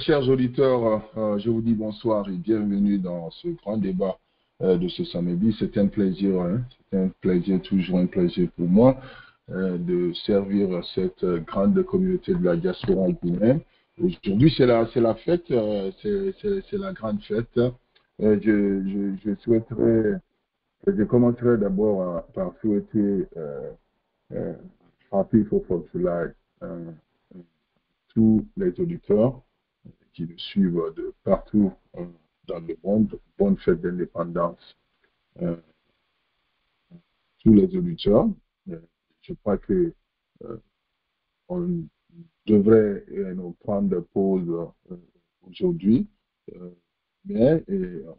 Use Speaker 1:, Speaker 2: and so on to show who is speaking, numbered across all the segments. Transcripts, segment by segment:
Speaker 1: Chers auditeurs, je vous dis bonsoir et bienvenue dans ce grand débat de ce samedi. C'est un plaisir, toujours un plaisir pour moi de servir cette grande communauté de la diaspora guinéenne. Aujourd'hui, c'est la fête, c'est la grande fête. Je commencerai d'abord par souhaiter Happy 4th of July tous les auditeurs qui nous suivent de partout dans le monde. Bonne fête d'indépendance. Tous les auditeurs. Je crois que on devrait nous prendre pause aujourd'hui, mais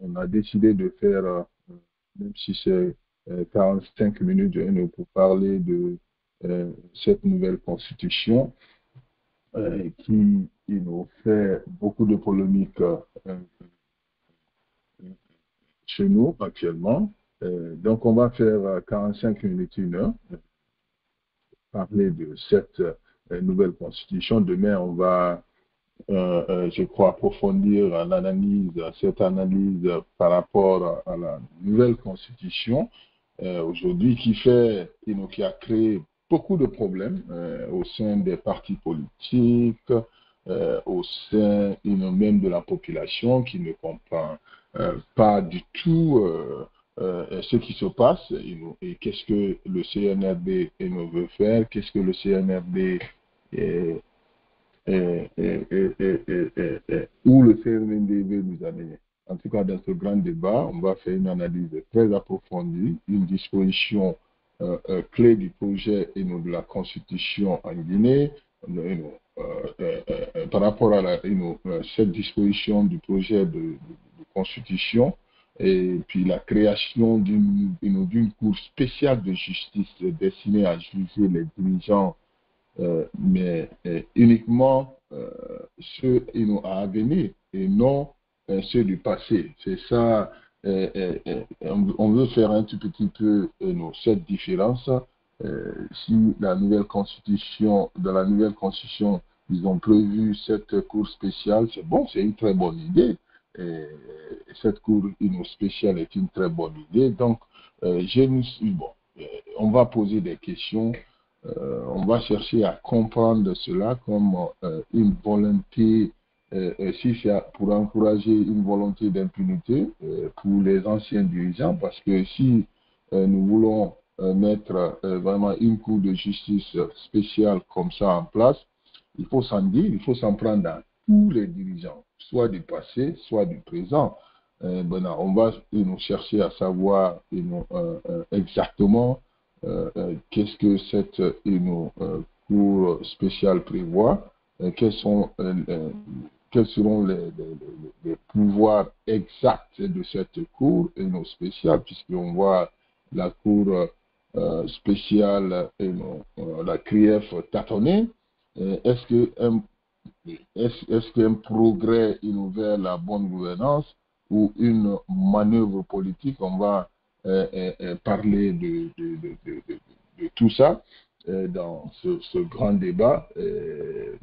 Speaker 1: on a décidé de faire, même si c'est 45 minutes pour parler de cette nouvelle constitution qui nous fait beaucoup de polémiques chez nous actuellement. Donc on va faire 45 minutes, 1 heure, parler de cette nouvelle constitution. Demain, on va, je crois, approfondir cette analyse par rapport à la nouvelle constitution aujourd'hui qui a créé beaucoup de problèmes au sein des partis politiques, au sein même de la population qui ne comprend pas du tout ce qui se passe et qu'est-ce que le CNRD veut faire, qu'est-ce que le CNRD où le CNRD veut nous amener. En tout cas, dans ce grand débat, on va faire une analyse très approfondie, une disposition clé du projet de la Constitution en Guinée, par rapport à cette disposition du projet de Constitution, et puis la création d'une cour spéciale de justice destinée à juger les dirigeants, mais uniquement ceux à venir et non ceux du passé. C'est ça, on veut faire un tout petit peu cette différence. Si dans la nouvelle constitution, ils ont prévu cette cour spéciale, c'est bon, c'est une très bonne idée. Cette cour spéciale est une très bonne idée. Donc, on va poser des questions. On va chercher à comprendre cela comme une volonté, si c'est pour encourager une volonté d'impunité pour les anciens dirigeants, parce que si nous voulons mettre vraiment une cour de justice spéciale comme ça en place, il faut s'en dire, il faut s'en prendre à tous les dirigeants, soit du passé, soit du présent. On va chercher à savoir exactement qu'est-ce que cette cour spéciale prévoit, quels seront les pouvoirs exacts de cette cour spéciale, puisqu'on voit la cour spéciale la CRIEF tâtonner. Est-ce qu'un progrès vers la bonne gouvernance ou une manœuvre politique? On va parler de tout ça dans ce grand débat.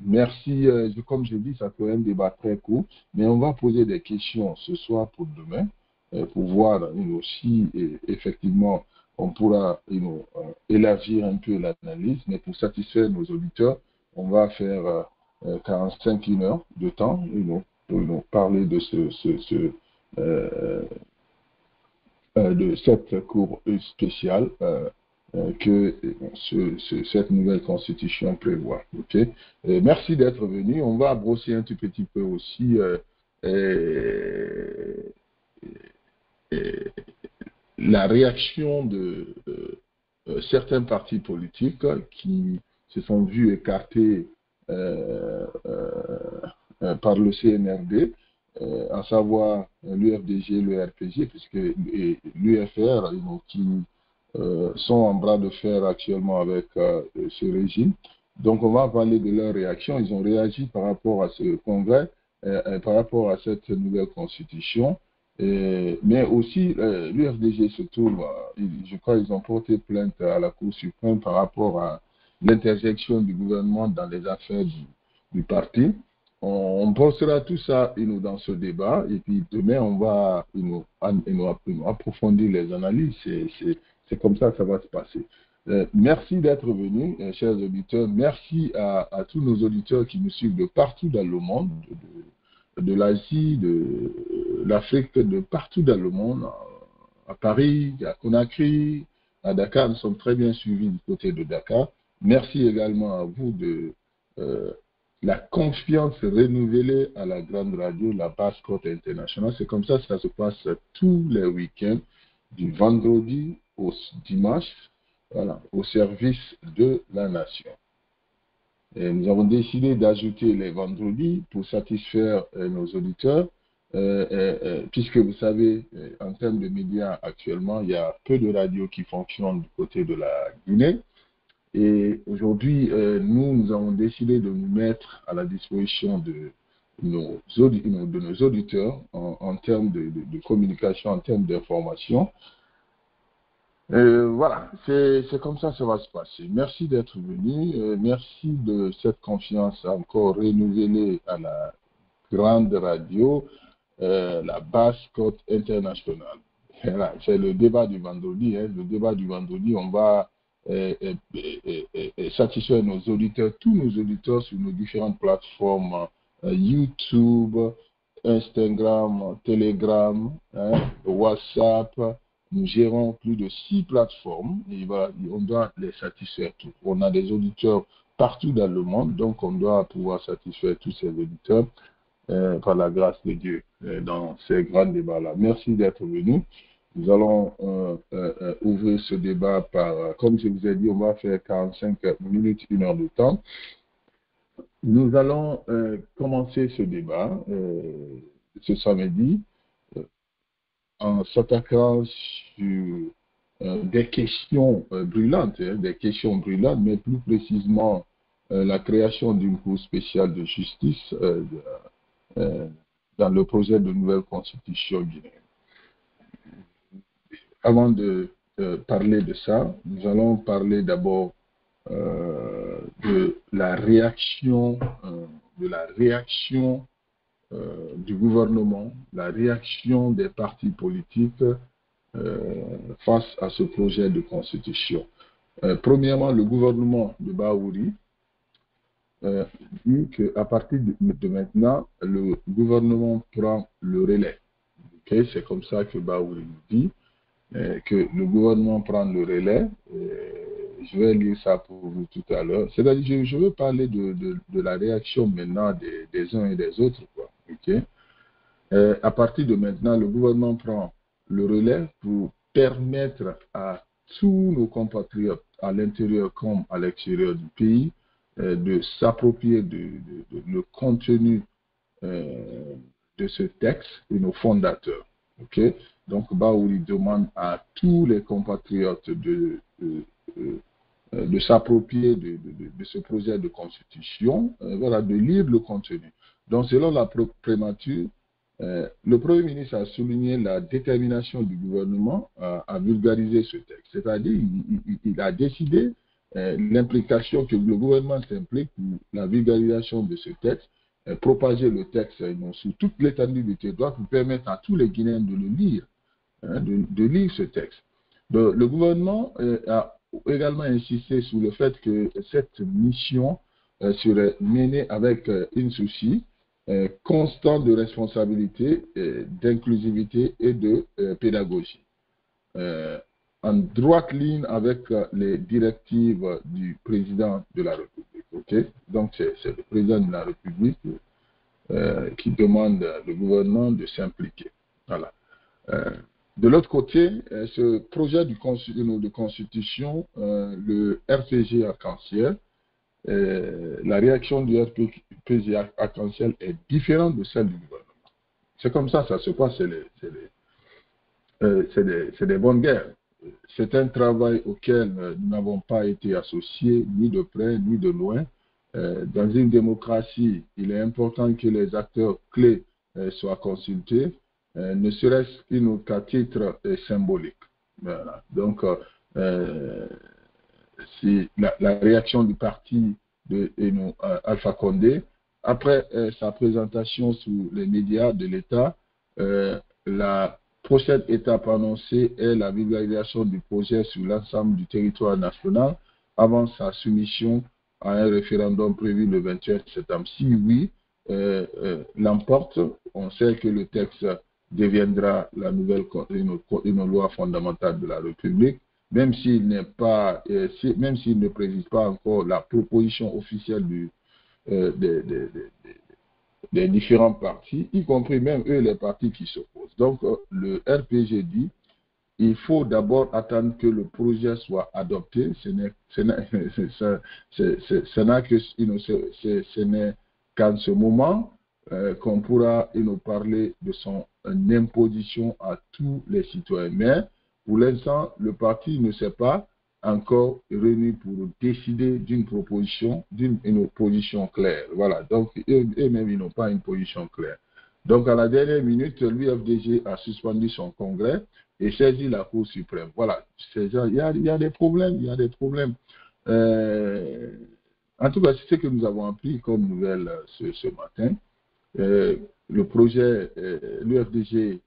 Speaker 1: Merci, comme je dis, ça fait un débat très court, mais on va poser des questions ce soir pour demain pour voir si effectivement on pourra élargir un peu l'analyse, mais pour satisfaire nos auditeurs, on va faire 45 heures de temps pour nous parler de de cette cour spéciale que cette nouvelle constitution prévoit. Okay? Merci d'être venu. On va brosser un tout petit peu aussi la réaction de certains partis politiques qui se sont vus écartés par le CNRD, à savoir l'UFDG et le RPG, puisque l'UFR, qui sont en bras de fer actuellement avec ce régime. Donc on va parler de leur réaction. Ils ont réagi par rapport à ce congrès, par rapport à cette nouvelle constitution. Mais aussi, l'UFDG se trouve, je crois qu'ils ont porté plainte à la Cour suprême par rapport à l'interjection du gouvernement dans les affaires du parti. on postera tout ça dans ce débat et puis demain, on va approfondir les analyses. C'est comme ça que ça va se passer. Merci d'être venus, chers auditeurs. Merci à tous nos auditeurs qui nous suivent de partout dans le monde, de l'Asie, de l'Afrique, de partout dans le monde, à Paris, à Conakry, à Dakar. Nous sommes très bien suivis du côté de Dakar. Merci également à vous de la confiance renouvelée à la grande radio, la Basse-Côte internationale. C'est comme ça que ça se passe tous les week-ends, du vendredi au dimanche, voilà, au service de la nation. Et nous avons décidé d'ajouter les vendredis pour satisfaire nos auditeurs, puisque vous savez, en termes de médias actuellement, il y a peu de radios qui fonctionnent du côté de la Guinée. Et aujourd'hui, nous avons décidé de nous mettre à la disposition de nos auditeurs en termes de communication, en termes d'information. Voilà, c'est comme ça que ça va se passer. Merci d'être venu. Merci de cette confiance encore renouvelée à la grande radio, la Basse-Côte internationale. Voilà, c'est le débat du vendredi. Hein. Le débat du vendredi, on va satisfaire nos auditeurs, tous nos auditeurs sur nos différentes plateformes YouTube, Instagram, Telegram, hein, WhatsApp. Nous gérons plus de 6 plateformes et on doit les satisfaire tous. On a des auditeurs partout dans le monde, donc on doit pouvoir satisfaire tous ces auditeurs par la grâce de Dieu dans ces grands débats-là. Merci d'être venus. Nous allons ouvrir ce débat par, comme je vous ai dit, on va faire 45 minutes, 1 heure de temps. Nous allons commencer ce débat ce samedi en s'attaquant sur des questions brûlantes, mais plus précisément la création d'une cour spéciale de justice dans le projet de nouvelle constitution guinéenne. Avant de parler de ça, nous allons parler d'abord de la réaction du gouvernement, la réaction des partis politiques face à ce projet de constitution. Premièrement, le gouvernement de Bahouri dit qu'à partir de maintenant, le gouvernement prend le relais. Okay? C'est comme ça que Bahouri nous dit que le gouvernement prend le relais. Je vais lire ça pour vous tout à l'heure. C'est-à-dire, je veux parler de la réaction maintenant des uns et des autres, quoi. Okay? À partir de maintenant, le gouvernement prend le relais pour permettre à tous nos compatriotes, à l'intérieur comme à l'extérieur du pays, de s'approprier le contenu de ce texte et nos fondateurs. Okay? Donc, Bahouri demande à tous les compatriotes de s'approprier de ce projet de constitution, voilà, de lire le contenu. Donc, selon la prémature, le Premier ministre a souligné la détermination du gouvernement à vulgariser ce texte. C'est-à-dire, il a décidé l'implication que le gouvernement s'implique pour la vulgarisation de ce texte, propager le texte sur toute l'étendue du territoire pour permettre à tous les Guinéens de le lire, hein, de lire ce texte. Donc, le gouvernement a également insisté sur le fait que cette mission serait menée avec un souci constant de responsabilité, d'inclusivité et de pédagogie. En droite ligne avec les directives du président de la République. Okay? Donc, c'est le président de la République qui demande au gouvernement de s'impliquer. Voilà. De l'autre côté, ce projet de constitution, le RPG Arc-en-Ciel, la réaction du RPG Arc-en-Ciel est différente de celle du gouvernement. C'est comme ça se passe, c'est des bonnes guerres. C'est un travail auquel nous n'avons pas été associés, ni de près, ni de loin. Dans une démocratie, il est important que les acteurs clés soient consultés, ne serait-ce qu'à titre symbolique. Voilà. Donc, si la réaction du parti de Alpha Condé après sa présentation sous les médias de l'État, la prochaine étape annoncée est la vulgarisation du projet sur l'ensemble du territoire national avant sa soumission à un référendum prévu le 28 septembre. Si oui, l'emporte, on sait que le texte deviendra la nouvelle une loi fondamentale de la République, même s'il n'est pas, même s'il ne précise pas encore la proposition officielle des différents partis, y compris même eux les partis qui s'opposent. Donc le RPG dit il faut d'abord attendre que le projet soit adopté. Ce n'est qu'en ce moment qu'on pourra nous parler de son imposition à tous les citoyens. Mais pour l'instant, le parti ne s'est pas encore réuni pour décider d'une proposition, d'une position claire. Voilà, donc eux-mêmes, ils n'ont pas une position claire. Donc à la dernière minute, l'UFDG a suspendu son congrès et saisi la Cour suprême. Voilà, il y a des problèmes, il y a des problèmes. En tout cas, c'est ce que nous avons appris comme nouvelle ce matin. Le projet, l'UFDG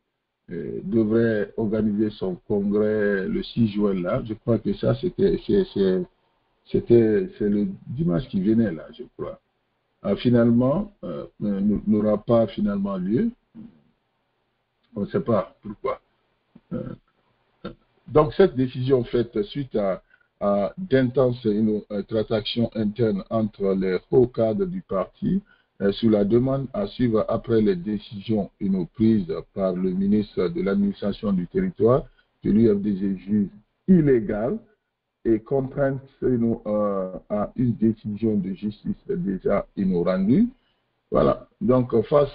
Speaker 1: devrait organiser son congrès le 6 juin là. Je crois que ça, c'est le dimanche qui venait là, je crois. Finalement, n'aura pas finalement lieu. On ne sait pas pourquoi. Donc, cette décision faite suite à d'intenses transactions internes entre les hauts cadres du parti sur la demande à suivre après les décisions prises par le ministre de l'administration du territoire que l'UFDG juge illégale et contrainte à une décision de justice déjà rendue. Voilà. Donc, face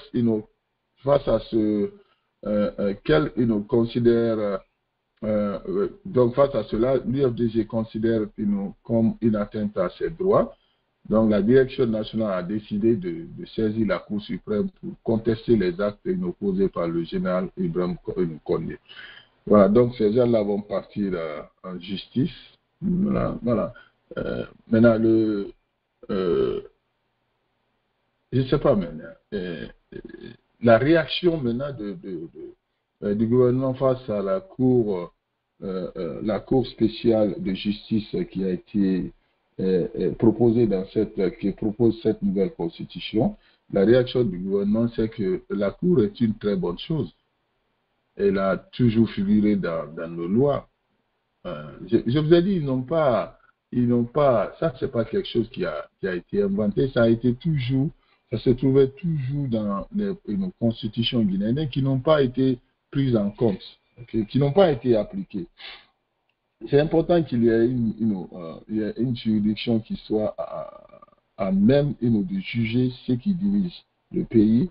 Speaker 1: à ce qu'elle considère donc, face à cela, l'UFDG considère comme une atteinte à ses droits. Donc, la direction nationale a décidé de saisir la Cour suprême pour contester les actes posés par le général Ibrahim Condé. Voilà, donc ces gens-là vont partir en justice. Voilà, voilà. Maintenant, je ne sais pas maintenant, la réaction maintenant du gouvernement face à la Cour spéciale de justice qui a été proposée qui propose cette nouvelle constitution, la réaction du gouvernement, c'est que la Cour est une très bonne chose. Elle a toujours figuré dans nos lois. Je vous ai dit, ils n'ont pas, ça c'est pas quelque chose qui a été inventé, ça se trouvait toujours dans nos constitutions guinéennes qui n'ont pas été prises en compte, qui n'ont pas été appliquées. C'est important qu'il y ait une juridiction qui soit à même de juger ceux qui dirigent le pays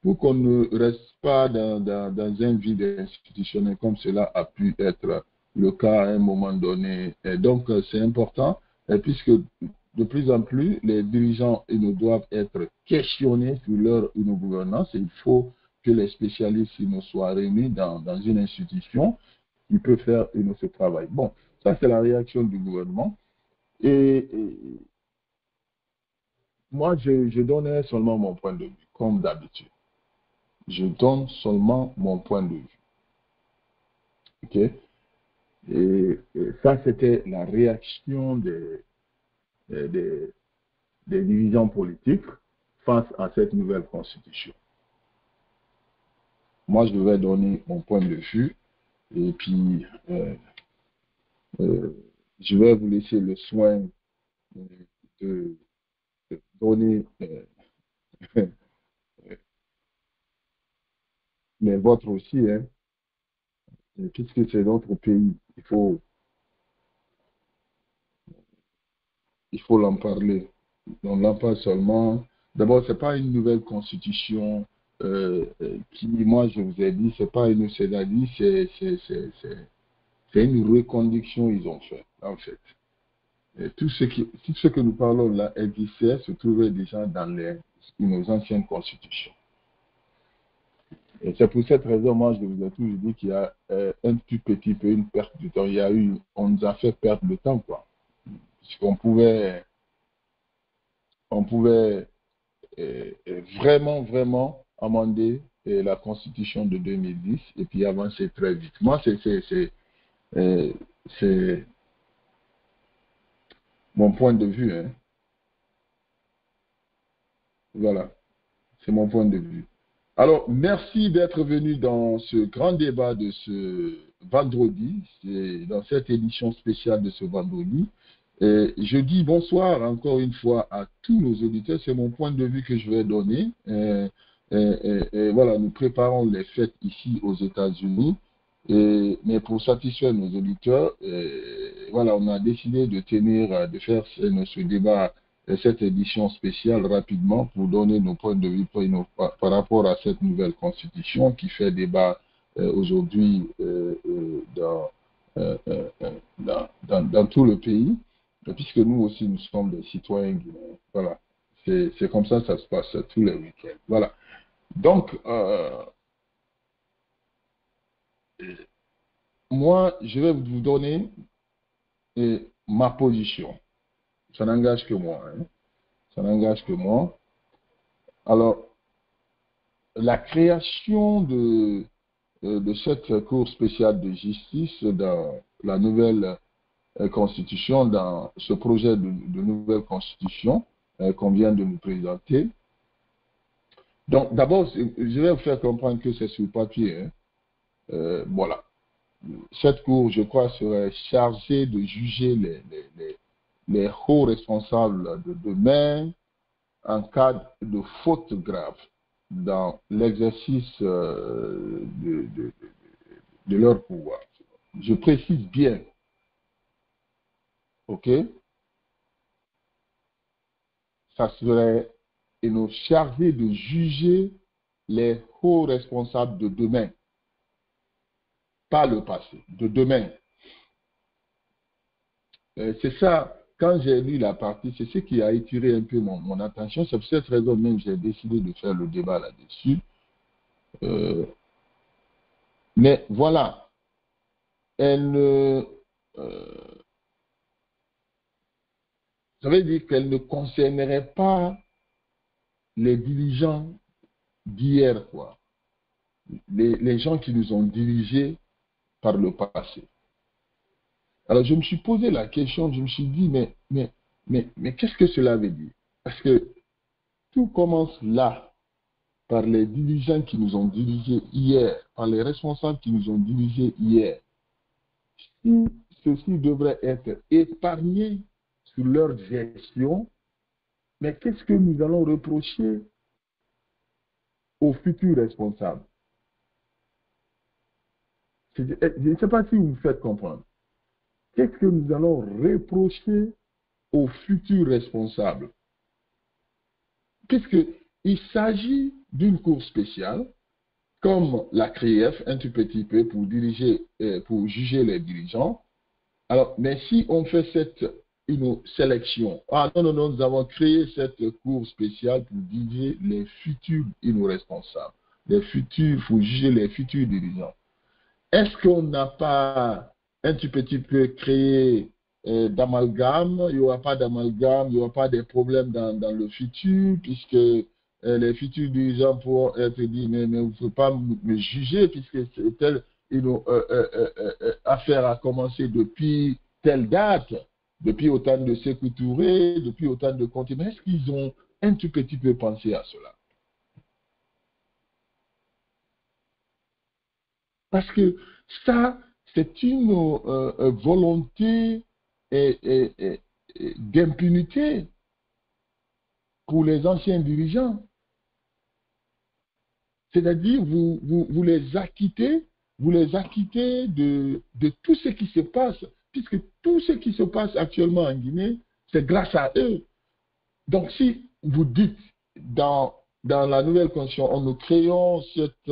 Speaker 1: pour qu'on ne reste pas dans un vide institutionnel comme cela a pu être le cas à un moment donné. Et donc, c'est important, puisque de plus en plus, les dirigeants doivent être questionnés sur leur gouvernance. Et il faut que les spécialistes soient réunis dans une institution qui peut faire ce travail. Bon, ça, c'est la réaction du gouvernement. Et moi, je donnais seulement mon point de vue, comme d'habitude. Je donne seulement mon point de vue. OK? Et ça, c'était la réaction des dirigeants politiques face à cette nouvelle constitution. Moi, je vais donner mon point de vue et puis je vais vous laisser le soin de donner les vôtres aussi, hein, puisque c'est notre pays. Il faut l'en parler. On n'en parle seulement. D'abord, ce n'est pas une nouvelle constitution qui, moi, je vous ai dit, c'est pas une c'est-à-dire, c'est une reconduction ils ont fait, en fait. Et tout ce que nous parlons là existait, se trouvait déjà dans nos anciennes constitutions. Et c'est pour cette raison, moi, je vous ai toujours dit qu'il y a un tout petit peu une perte de temps. On nous a fait perdre le temps, quoi. Puisqu'on pouvait vraiment, vraiment amender la Constitution de 2010 et puis avancer très vite. Moi, c'est mon point de vue. Hein. Voilà, c'est mon point de vue. Alors, merci d'être venu dans ce grand débat de ce vendredi, dans cette édition spéciale de ce vendredi. Et je dis bonsoir encore une fois à tous nos auditeurs. C'est mon point de vue que je vais donner. Et voilà, nous préparons les fêtes ici aux États-Unis. Mais pour satisfaire nos auditeurs, voilà, on a décidé de tenir, de faire ce débat, cette édition spéciale rapidement pour donner nos points de vue par rapport à cette nouvelle constitution qui fait débat aujourd'hui dans tout le pays, puisque nous aussi nous sommes des citoyens guinéens. Voilà, c'est comme ça que ça se passe tous les week-ends. Voilà. Donc, moi, je vais vous donner ma position. Ça n'engage que moi. Hein. Ça n'engage que moi. Alors, la création de cette Cour spéciale de justice dans la nouvelle constitution, dans ce projet de nouvelle constitution qu'on vient de nous présenter. Donc, d'abord, je vais vous faire comprendre que c'est sur papier. Hein. Voilà. Cette Cour, je crois, serait chargée de juger les hauts responsables de demain en cas de faute grave dans l'exercice de leur pouvoir. Je précise bien, ok? Ça serait une chargée de juger les hauts responsables de demain, pas le passé, de demain. C'est ça, quand j'ai lu la partie, c'est ce qui a étiré un peu mon attention. C'est pour cette raison même que j'ai décidé de faire le débat là-dessus. Mais voilà, elle ne... ça veut dire qu'elle ne concernerait pas les dirigeants d'hier, quoi. Les gens qui nous ont dirigés par le passé. Alors, je me suis posé la question, je me suis dit, mais qu'est-ce que cela veut dire? Parce que tout commence là, par les dirigeants qui nous ont dirigés hier, par les responsables qui nous ont dirigés hier. Si ceux-ci devraient être épargnés sur leur gestion, mais qu'est-ce que nous allons reprocher aux futurs responsables? Je ne sais pas si vous me faites comprendre. Qu'est-ce que nous allons reprocher aux futurs responsables? Puisqu'il s'agit d'une cour spéciale, comme la CRIEF, un tout petit peu, pour juger les dirigeants. Alors, mais si on fait une sélection, non, nous avons créé cette cour spéciale pour juger les futurs responsables, pour juger les futurs dirigeants. Est-ce qu'on n'a pas un tout petit peu créé d'amalgame? Il n'y aura pas d'amalgame, il n'y aura pas de problèmes dans le futur, puisque les futurs dirigeants pourront être dit, mais vous ne pouvez pas me juger, puisque c'est telle affaire a commencé depuis telle date, depuis autant de Sékou Touré, depuis autant de Conté. Mais est-ce qu'ils ont un tout petit peu pensé à cela? Parce que ça, c'est une volonté d'impunité pour les anciens dirigeants. C'est-à-dire, vous les acquittez de tout ce qui se passe, puisque tout ce qui se passe actuellement en Guinée, c'est grâce à eux. Donc, si vous dites dans la nouvelle constitution, nous créons cette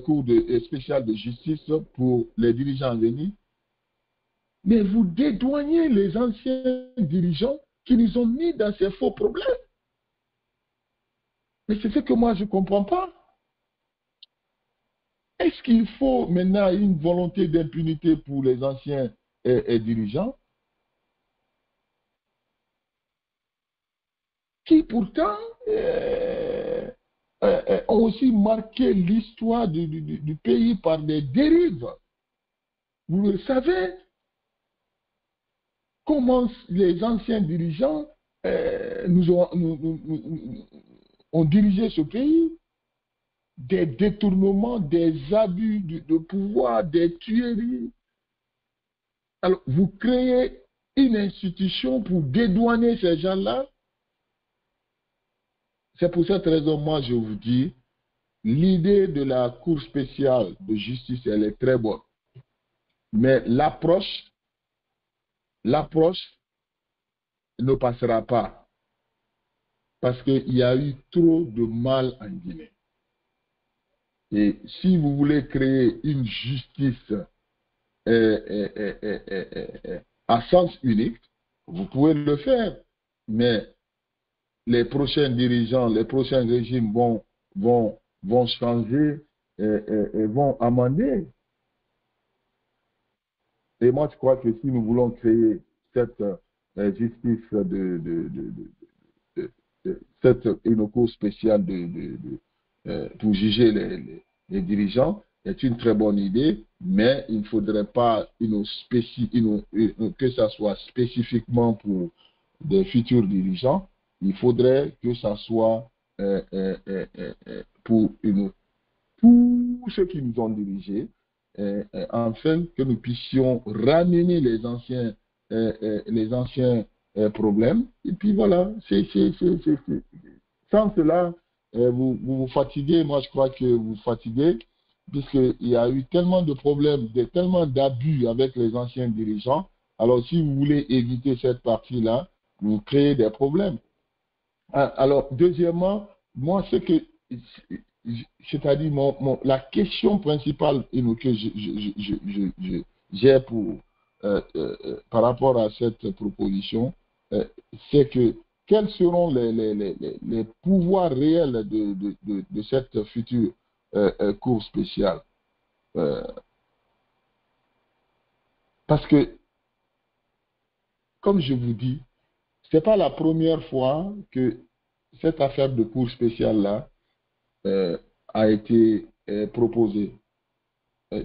Speaker 1: cour spéciale de justice pour les dirigeants à venir, mais vous dédouanez les anciens dirigeants qui nous ont mis dans ces faux problèmes. Mais c'est ce que moi je ne comprends pas. Est-ce qu'il faut maintenant une volonté d'impunité pour les anciens dirigeants? qui pourtant ont aussi marqué l'histoire du pays par des dérives. Vous le savez, comment les anciens dirigeants ont dirigé ce pays, des détournements, des abus de pouvoir, des tueries. Alors, vous créez une institution pour dédouaner ces gens-là. C'est pour cette raison, moi, je vous dis, l'idée de la Cour spéciale de justice, elle est très bonne. Mais l'approche ne passera pas. Parce qu'il y a eu trop de mal en Guinée. Et si vous voulez créer une justice à sens unique, vous pouvez le faire. Mais les prochains dirigeants, les prochains régimes vont changer et vont amender. Et moi, je crois que si nous voulons créer cette justice cette une cour spéciale pour juger les dirigeants, est une très bonne idée, mais il ne faudrait pas que ça soit spécifiquement pour des futurs dirigeants. Il faudrait que ça soit pour tous ceux qui nous ont dirigés, afin que nous puissions ramener les anciens problèmes. Et puis voilà, sans cela, vous vous fatiguez. Moi, je crois que vous vous fatiguez, puisqu'il y a eu tellement de problèmes, tellement d'abus avec les anciens dirigeants. Alors, si vous voulez éviter cette partie-là, vous créez des problèmes. Alors, deuxièmement, moi, c'est-à-dire la question principale que j'ai par rapport à cette proposition, c'est que quels seront les pouvoirs réels de cette future cour spéciale. Parce que, comme je vous dis, ce n'est pas la première fois que cette affaire de cour spéciale-là a été proposée.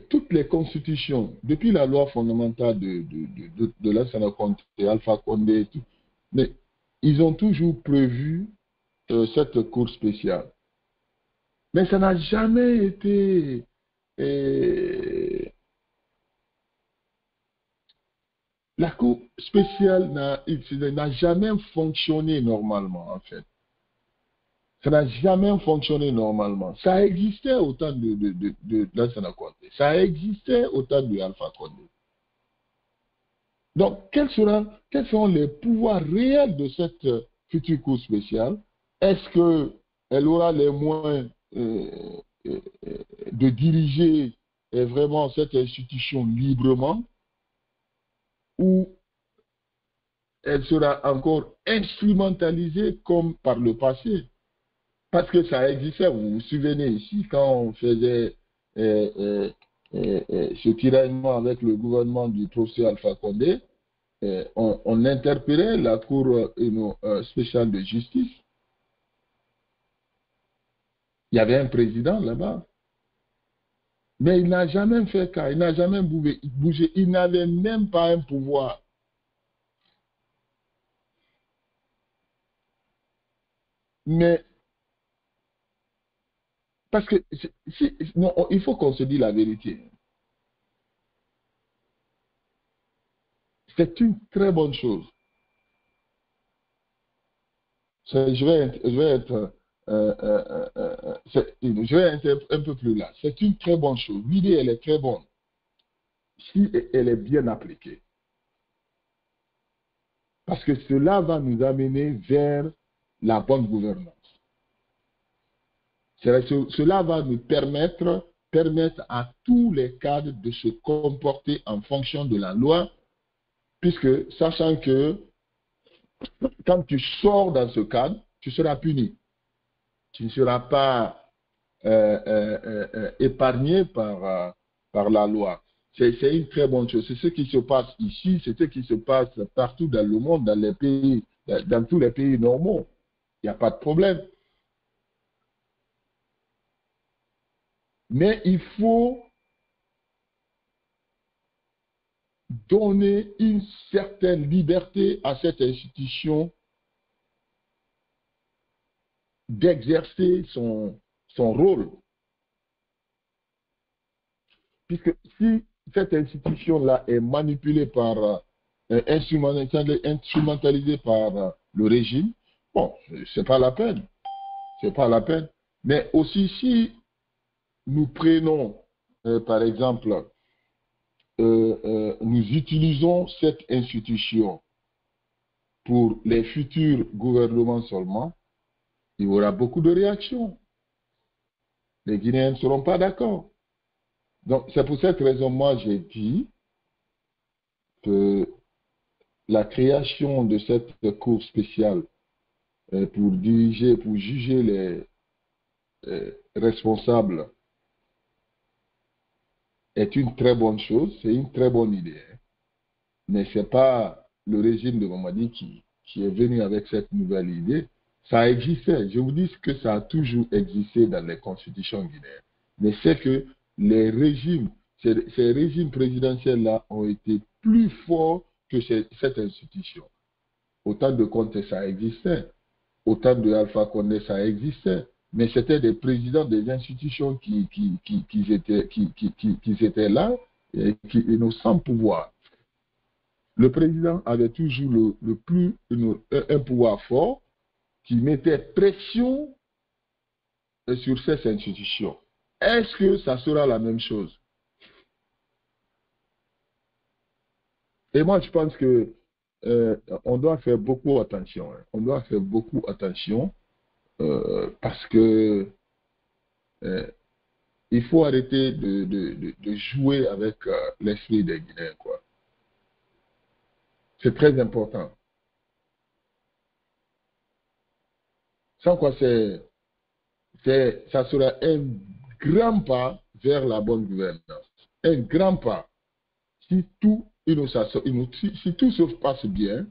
Speaker 1: Toutes les constitutions, depuis la loi fondamentale de Lansana Conté, Alpha Condé, mais ils ont toujours prévu cette cour spéciale. Mais ça n'a jamais été la cour spéciale n'a jamais fonctionné normalement, en fait. Ça n'a jamais fonctionné normalement. Ça existait au temps de Lansana Conté. Ça existait au temps de Alpha Condé. Donc, quels seront les pouvoirs réels de cette future cour spéciale? Est-ce qu'elle aura les moyens de diriger vraiment cette institution librement, ou elle sera encore instrumentalisée comme par le passé? Parce que ça existait, vous vous souvenez ici, quand on faisait ce tiraillement avec le gouvernement du professeur Alpha Condé, on interpellait la Cour spéciale de justice. Il y avait un président là-bas. Mais il n'a jamais fait cas, il n'a jamais bougé, il n'avait même pas un pouvoir. Mais, parce que, non, il faut qu'on se dise la vérité. C'est une très bonne chose. Je vais être un peu plus là. C'est une très bonne chose. L'idée, elle est très bonne, si elle est bien appliquée. Parce que cela va nous amener vers la bonne gouvernance. Cela va nous permettre à tous les cadres de se comporter en fonction de la loi, puisque sachant que quand tu sors dans ce cadre, tu seras puni. Tu ne seras pas épargné par la loi. C'est une très bonne chose. C'est ce qui se passe ici, c'est ce qui se passe partout dans le monde, dans tous les pays normaux. Il n'y a pas de problème. Mais il faut donner une certaine liberté à cette institution d'exercer son rôle. Puisque si cette institution-là est manipulée par, instrumentalisée par le régime, bon, c'est pas la peine. C'est pas la peine. Mais aussi, si nous prenons, par exemple, nous utilisons cette institution pour les futurs gouvernements seulement, il y aura beaucoup de réactions. Les Guinéens ne seront pas d'accord. Donc, c'est pour cette raison, moi, j'ai dit que la création de cette cour spéciale pour diriger, pour juger les responsables est une très bonne chose, c'est une très bonne idée. Mais ce n'est pas le régime de Mamadi qui est venu avec cette nouvelle idée. Ça existait. Je vous dis que ça a toujours existé dans les constitutions guinéennes. Mais c'est que les régimes, ces régimes présidentiels-là ont été plus forts que cette institution. Autant de Conté, ça existait. Autant de Alpha Condé, ça existait. Mais c'était des présidents des institutions qui étaient là et qui nous sans pouvoir. Le président avait toujours un pouvoir fort qui mettait pression sur ces institutions. Est-ce que ça sera la même chose? Et moi, je pense que on doit faire beaucoup attention. Hein. On doit faire beaucoup attention parce que il faut arrêter de jouer avec l'esprit des Guinéens, quoi. C'est très important. Sans quoi ça sera un grand pas vers la bonne gouvernance. Un grand pas. Si tout se passe bien,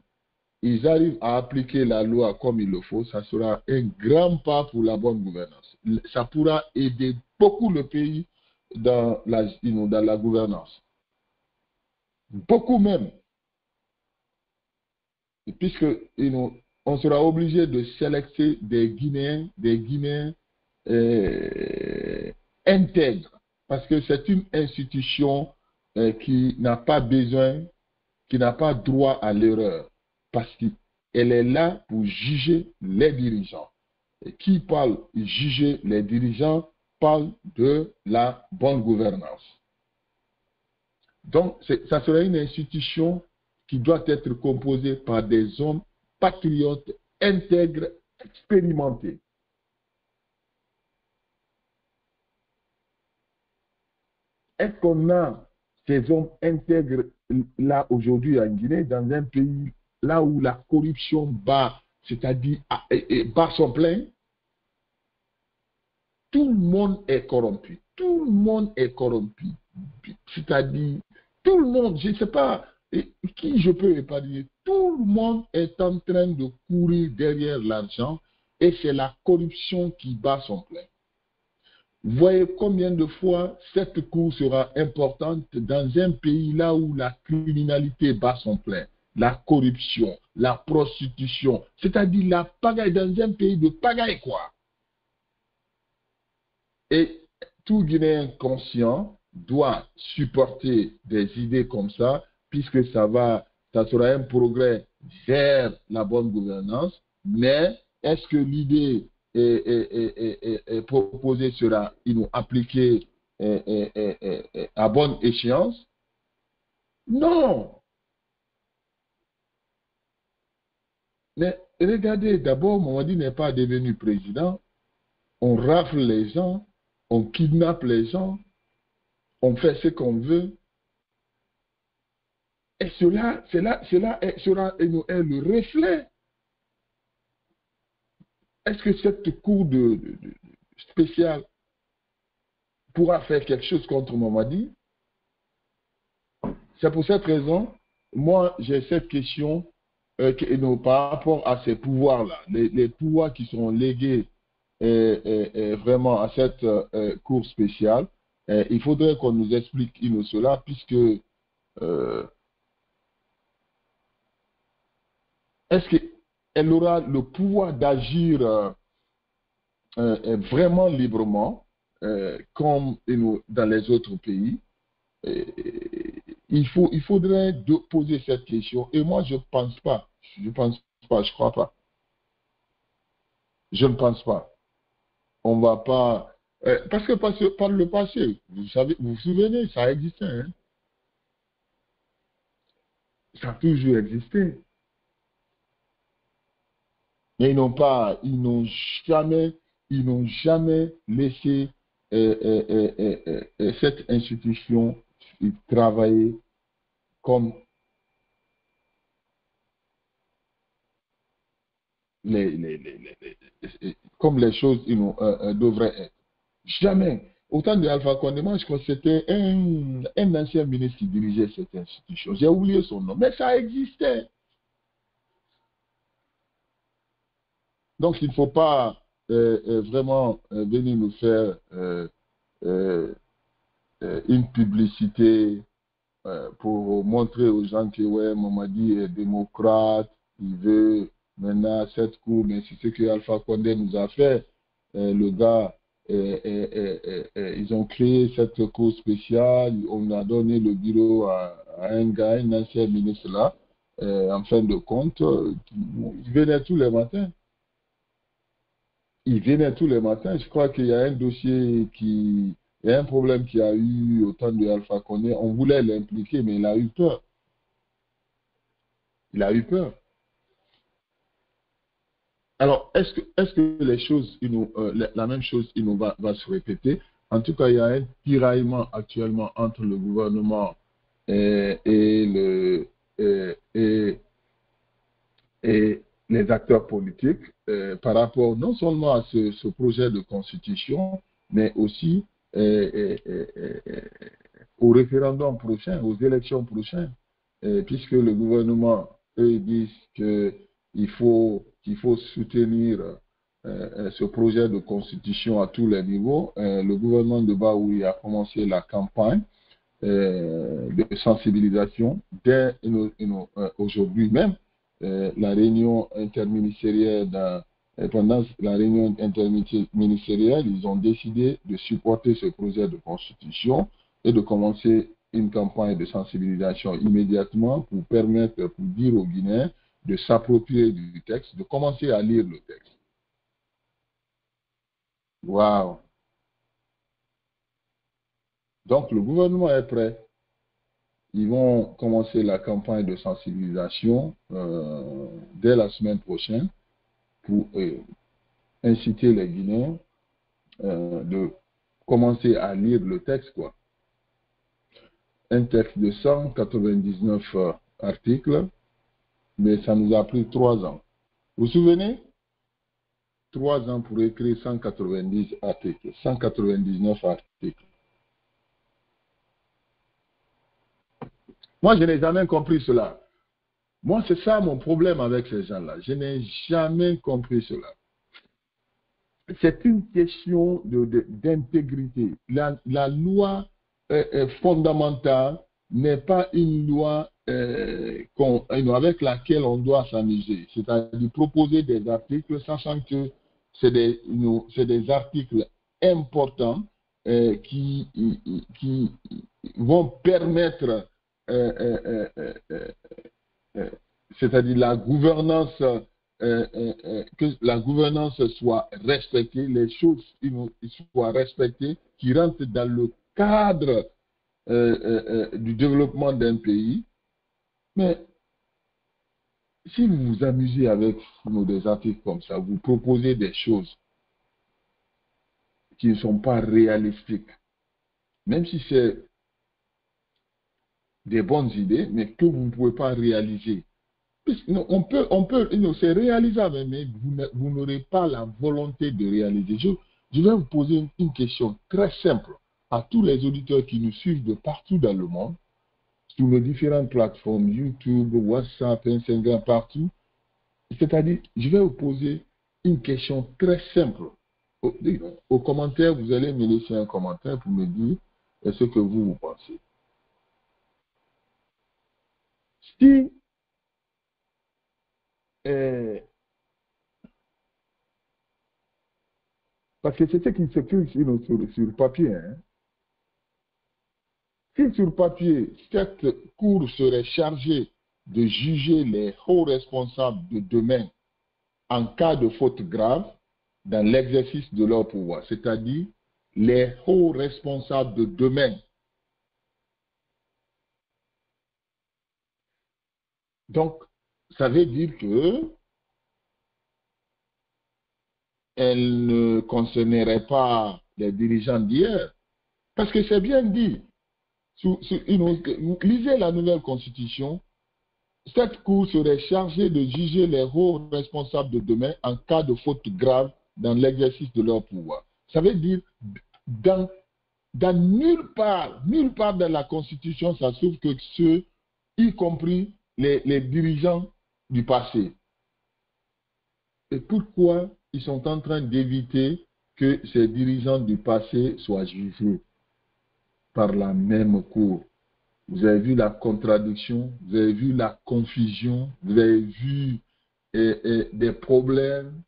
Speaker 1: ils arrivent à appliquer la loi comme il le faut, ça sera un grand pas pour la bonne gouvernance. Ça pourra aider beaucoup le pays dans la gouvernance. Beaucoup même. Et puisque on sera obligé de sélectionner des Guinéens intègres. Parce que c'est une institution qui n'a pas besoin, qui n'a pas droit à l'erreur. Parce qu'elle est là pour juger les dirigeants. Et qui parle de juger les dirigeants parle de la bonne gouvernance. Donc, ça sera une institution qui doit être composée par des hommes patriotes, intègres, expérimentés. Est-ce qu'on a ces hommes intègres là aujourd'hui en Guinée, dans un pays là où la corruption bat, c'est-à-dire bat son plein? Tout le monde est corrompu. Tout le monde est corrompu. C'est-à-dire, tout le monde, je ne sais pas qui je peux épargner, tout le monde est en train de courir derrière l'argent et c'est la corruption qui bat son plein. Voyez combien de fois cette cour sera importante dans un pays là où la criminalité bat son plein, la corruption, la prostitution, c'est-à-dire la pagaille, dans un pays de pagaille, quoi. Et tout Guinéen conscient doit supporter des idées comme ça, puisque ça sera un progrès vers la bonne gouvernance, mais est-ce que l'idée proposée sera appliquée à bonne échéance? Non. Mais regardez, d'abord, Mamadi n'est pas devenu président. On rafle les gens, on kidnappe les gens, on fait ce qu'on veut. Et cela sera le reflet. Est-ce que cette cour spéciale pourra faire quelque chose contre Mamadi? C'est pour cette raison, moi, j'ai cette question par rapport à ces pouvoirs-là, les pouvoirs qui sont légués vraiment à cette cour spéciale, il faudrait qu'on nous explique cela, puisque est-ce qu'elle aura le pouvoir d'agir vraiment librement, comme dans les autres pays? Il faudrait poser cette question. Et moi, je pense pas. Je pense pas, je crois pas. Je ne pense pas. On va pas. Parce que par le passé, vous vous souvenez, ça existait. Hein? Ça a toujours existé. Mais ils n'ont jamais laissé cette institution travailler comme comme les choses devraient être. Jamais. Autant de Alpha Condé, moi, je crois que c'était un ancien ministre qui dirigeait cette institution. J'ai oublié son nom, mais ça existait. Donc, il ne faut pas vraiment venir nous faire euh, une publicité pour montrer aux gens que ouais, Mamadi est démocrate, il veut maintenant cette cour, mais c'est ce que Alpha Condé nous a fait. Le gars, ils ont créé cette cour spéciale, on a donné le bureau à un gars, un ancien ministre là, en fin de compte, il venait tous les matins. Il venait tous les matins. Je crois qu'il y a un dossier il y a un problème qui a eu au temps de Alpha Condé. On voulait l'impliquer, mais il a eu peur. Il a eu peur. Alors, est-ce que les choses, la même chose va se répéter? En tout cas, il y a un tiraillement actuellement entre le gouvernement et, et les acteurs politiques par rapport non seulement à ce projet de constitution, mais aussi au référendum prochain, aux élections prochaines, puisque le gouvernement, eux, disent qu'il faut soutenir ce projet de constitution à tous les niveaux. Le gouvernement de Baoui a commencé la campagne de sensibilisation dès aujourd'hui même. La réunion interministérielle, pendant la réunion interministérielle, ils ont décidé de supporter ce projet de constitution et de commencer une campagne de sensibilisation immédiatement pour permettre, pour dire aux Guinéens de s'approprier du texte, de commencer à lire le texte. Waouh! Donc le gouvernement est prêt. Ils vont commencer la campagne de sensibilisation dès la semaine prochaine pour inciter les Guinéens de commencer à lire le texte, quoi. Un texte de 199 articles, mais ça nous a pris 3 ans. Vous vous souvenez? 3 ans pour écrire 190 articles, 199 articles. Moi, je n'ai jamais compris cela. Moi, c'est ça mon problème avec ces gens-là. Je n'ai jamais compris cela. C'est une question d'intégrité. La loi fondamentale n'est pas une loi avec laquelle on doit s'amuser. C'est-à-dire proposer des articles, sachant que c'est des articles importants qui vont permettre, c'est-à-dire la gouvernance, que la gouvernance soit respectée, les choses soient respectées, qui rentrent dans le cadre du développement d'un pays. Mais si vous vous amusez avec des articles comme ça, vous proposez des choses qui ne sont pas réalistiques, même si c'est des bonnes idées, mais que vous ne pouvez pas réaliser. C'est réalisable, mais vous n'aurez pas la volonté de réaliser. Je vais vous poser une question très simple à tous les auditeurs qui nous suivent de partout dans le monde. sur nos différentes plateformes, YouTube, WhatsApp, Instagram, partout. C'est-à-dire, je vais vous poser une question très simple. Au commentaire, vous allez me laisser un commentaire pour me dire ce que vous pensez. Si, parce que c'est ce qui s'écrit sur le papier, hein. Si sur papier, cette cour serait chargée de juger les hauts responsables de demain en cas de faute grave dans l'exercice de leur pouvoir, c'est-à-dire les hauts responsables de demain. Donc, ça veut dire que elle ne concernerait pas les dirigeants d'hier, parce que c'est bien dit. Lisez la nouvelle constitution. Cette cour serait chargée de juger les hauts responsables de demain en cas de faute grave dans l'exercice de leur pouvoir. Ça veut dire, dans nulle part dans la Constitution, ça s'ouvre que ceux, y compris les dirigeants du passé. Et pourquoi ils sont en train d'éviter que ces dirigeants du passé soient jugés par la même cour? Vous avez vu la contradiction, vous avez vu la confusion, vous avez vu des problèmes,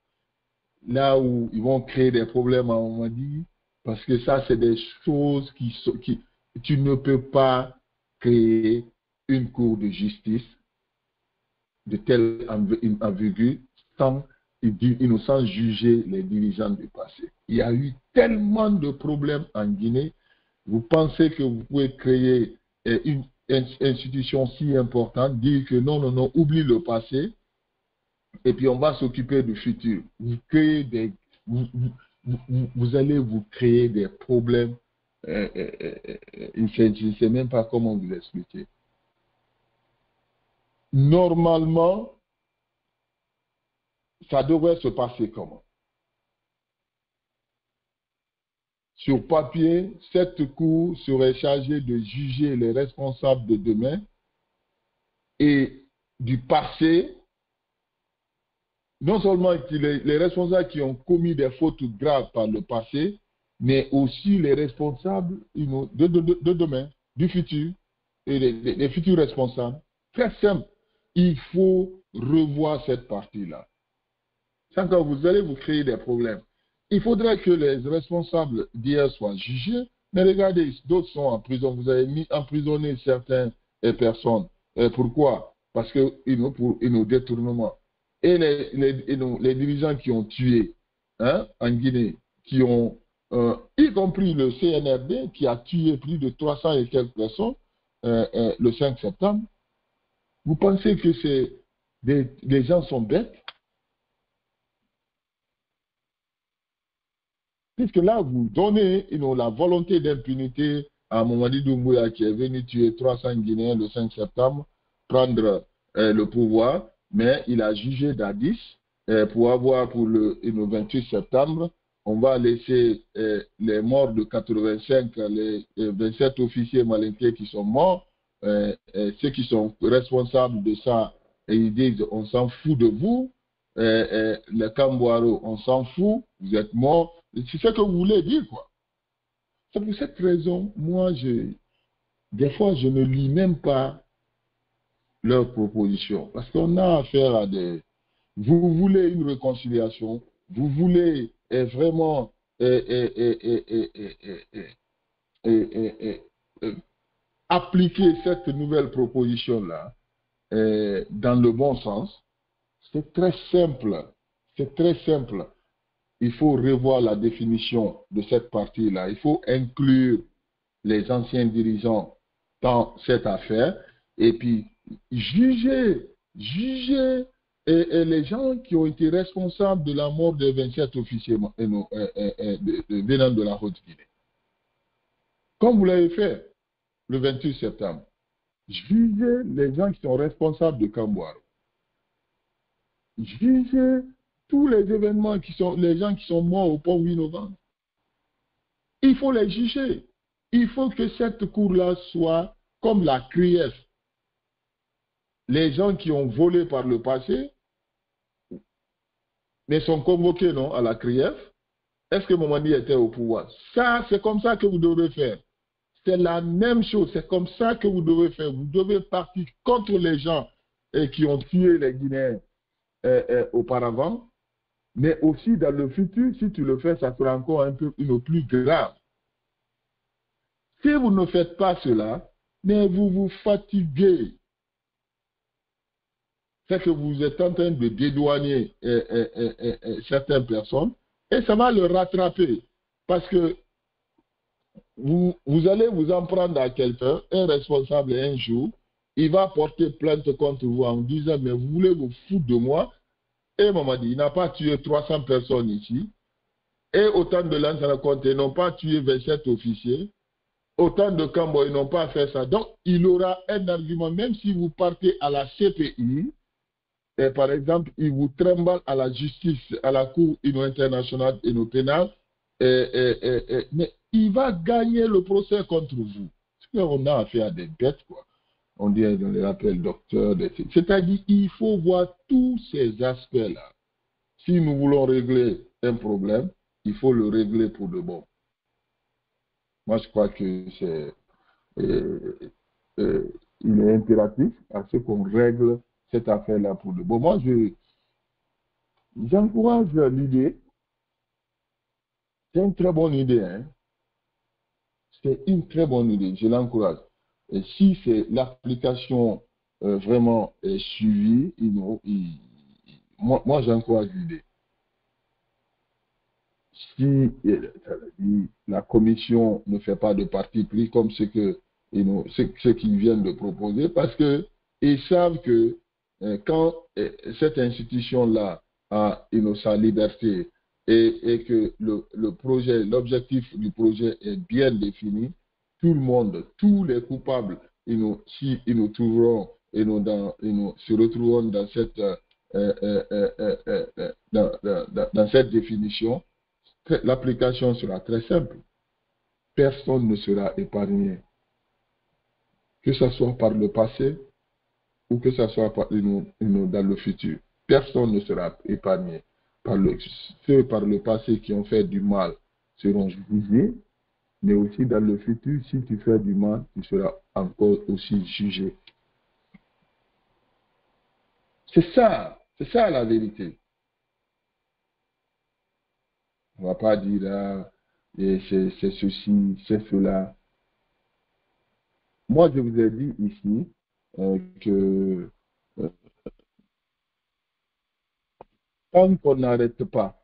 Speaker 1: là où ils vont créer des problèmes à un moment donné, parce que ça, c'est des choses qui tu ne peux pas créer une cour de justice de telle envergure sans juger les dirigeants du passé. Il y a eu tellement de problèmes en Guinée. Vous pensez que vous pouvez créer une institution si importante, dire que non, oublie le passé, et puis on va s'occuper du futur. Vous allez vous créer des problèmes. Je ne sais même pas comment vous expliquer. Normalement, ça devrait se passer comment? Sur papier, cette cour serait chargée de juger les responsables de demain et du passé, non seulement les responsables qui ont commis des fautes graves par le passé, mais aussi les responsables de demain, du futur, et les futurs responsables. Très simple. Il faut revoir cette partie-là. Sans que vous allez vous créer des problèmes. Il faudrait que les responsables d'hier soient jugés, mais regardez, d'autres sont en prison. Vous avez emprisonné certaines personnes. Pourquoi? Parce que pour nos détournements. Et les dirigeants qui ont tué en Guinée, qui ont, y compris le CNRD, qui a tué plus de 300 et quelques personnes le 5 septembre, vous pensez que les gens sont bêtes? Puisque là, vous donnez la volonté d'impunité à Mamadi Doumbouya qui est venu tuer 300 Guinéens le 5 septembre, prendre le pouvoir, mais il a jugé d'Addis pour avoir pour le 28 septembre, on va laisser les morts de 85, les 27 officiers malinqués qui sont morts, ceux qui sont responsables de ça, et ils disent on s'en fout de vous, les Camboiro, on s'en fout, vous êtes morts. C'est ce que vous voulez dire, quoi. C'est pour cette raison, moi, des fois, je ne lis même pas leurs propositions. Parce qu'on a affaire à des... Vous voulez une réconciliation, vous voulez vraiment appliquer cette nouvelle proposition-là dans le bon sens. C'est très simple. C'est très simple. Il faut revoir la définition de cette partie-là. Il faut inclure les anciens dirigeants dans cette affaire et puis juger les gens qui ont été responsables de la mort des 27 officiers venant de la Haute-Guinée. Comme vous l'avez fait le 28 septembre. Juger les gens qui sont responsables de Camboire. Juger tous les événements les gens qui sont morts au pont 8 novembre. Il faut les juger. Il faut que cette cour-là soit comme la CRIEF, les gens qui ont volé par le passé, mais sont convoqués, non, à la CRIEF. Est-ce que Mamadi était au pouvoir? Ça, c'est comme ça que vous devez faire. C'est la même chose. C'est comme ça que vous devez faire. Vous devez partir contre les gens qui ont tué les Guinéens auparavant. Mais aussi, dans le futur, si tu le fais, ça sera encore un peu une plus grave. Si vous ne faites pas cela, mais vous vous fatiguez. C'est que vous êtes en train de dédouaner certaines personnes et ça va le rattraper. Parce que vous allez vous en prendre à quelqu'un, un responsable un jour, il va porter plainte contre vous en disant, mais vous voulez vous foutre de moi? Et Mamadi, il n'a pas tué 300 personnes ici. Et autant de Lansana Conté, ils n'ont pas tué 27 officiers. Autant de Cambo, ils n'ont pas fait ça. Donc, il aura un argument, même si vous partez à la CPI, et par exemple, il vous trimballe à la justice, à la Cour internationale et pénale, mais il va gagner le procès contre vous. On a affaire à des bêtes, quoi. On dit, on les appelle docteurs. C'est-à-dire, il faut voir tous ces aspects-là. Si nous voulons régler un problème, il faut le régler pour de bon. Moi, je crois que c'est, il est impératif à ce qu'on règle cette affaire-là pour de bon. Moi, j'encourage l'idée. C'est une très bonne idée. Hein? C'est une très bonne idée. Je l'encourage. Et si c'est l'application vraiment suivie, moi j'encourage l'idée. Si la commission ne fait pas de parti pris comme ce qu'ils viennent de proposer, parce qu'ils savent que quand cette institution-là a sa liberté et que l'objectif du projet est bien défini, tout le monde, tous les coupables, si ils nous trouveront et nous se retrouveront dans cette définition, l'application sera très simple. Personne ne sera épargné. Que ce soit par le passé ou que ce soit dans le futur. Personne ne sera épargné. Ceux par le passé qui ont fait du mal seront jugés, mais aussi dans le futur, si tu fais du mal, tu seras encore aussi jugé. C'est ça la vérité. On ne va pas dire c'est ceci, c'est cela. Moi, je vous ai dit ici que tant qu'on n'arrête pas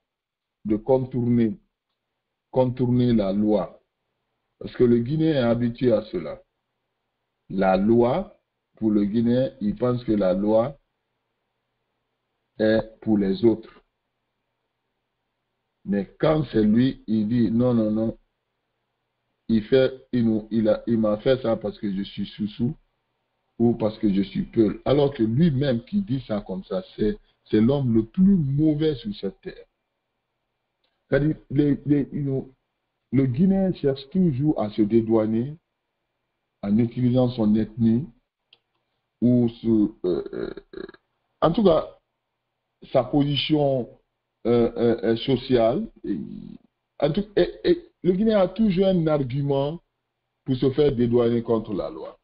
Speaker 1: de contourner la loi, parce que le Guinéen est habitué à cela. La loi, pour le Guinéen, il pense que la loi est pour les autres. Mais quand c'est lui, il dit non, il m'a fait ça parce que je suis sous ou parce que je suis peul. Alors que lui-même qui dit ça comme ça, c'est l'homme le plus mauvais sur cette terre. C'est-à-dire, le Guinéen cherche toujours à se dédouaner en utilisant son ethnie ou en tout cas sa position sociale. Le Guinéen a toujours un argument pour se faire dédouaner contre la loi.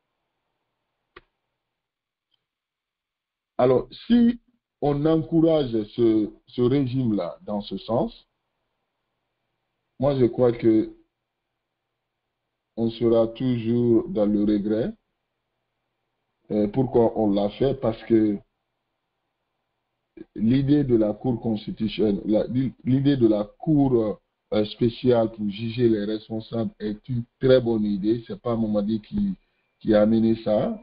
Speaker 1: Alors, si on encourage ce régime-là dans ce sens, moi je crois que on sera toujours dans le regret. Pourquoi on l'a fait? Parce que l'idée de la Cour constitutionnelle, l'idée de la Cour spéciale pour juger les responsables est une très bonne idée. C'est pas Mamadi qui a amené ça.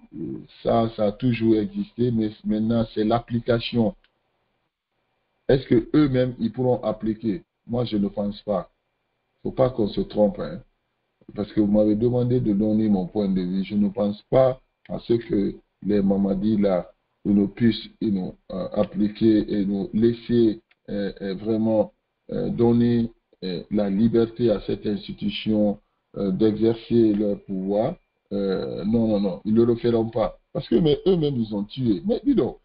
Speaker 1: Ça a toujours existé, mais maintenant c'est l'application. Est-ce que eux-mêmes ils pourront appliquer? Moi, je ne pense pas. Il ne faut pas qu'on se trompe, hein. Parce que vous m'avez demandé de donner mon point de vue. Je ne pense pas à ce que les Mamadi là nous puissent appliquer et nous laisser vraiment donner la liberté à cette institution d'exercer leur pouvoir non, non, non, ils ne le referont pas. Parce que eux-mêmes, ils ont tué. Mais dis donc,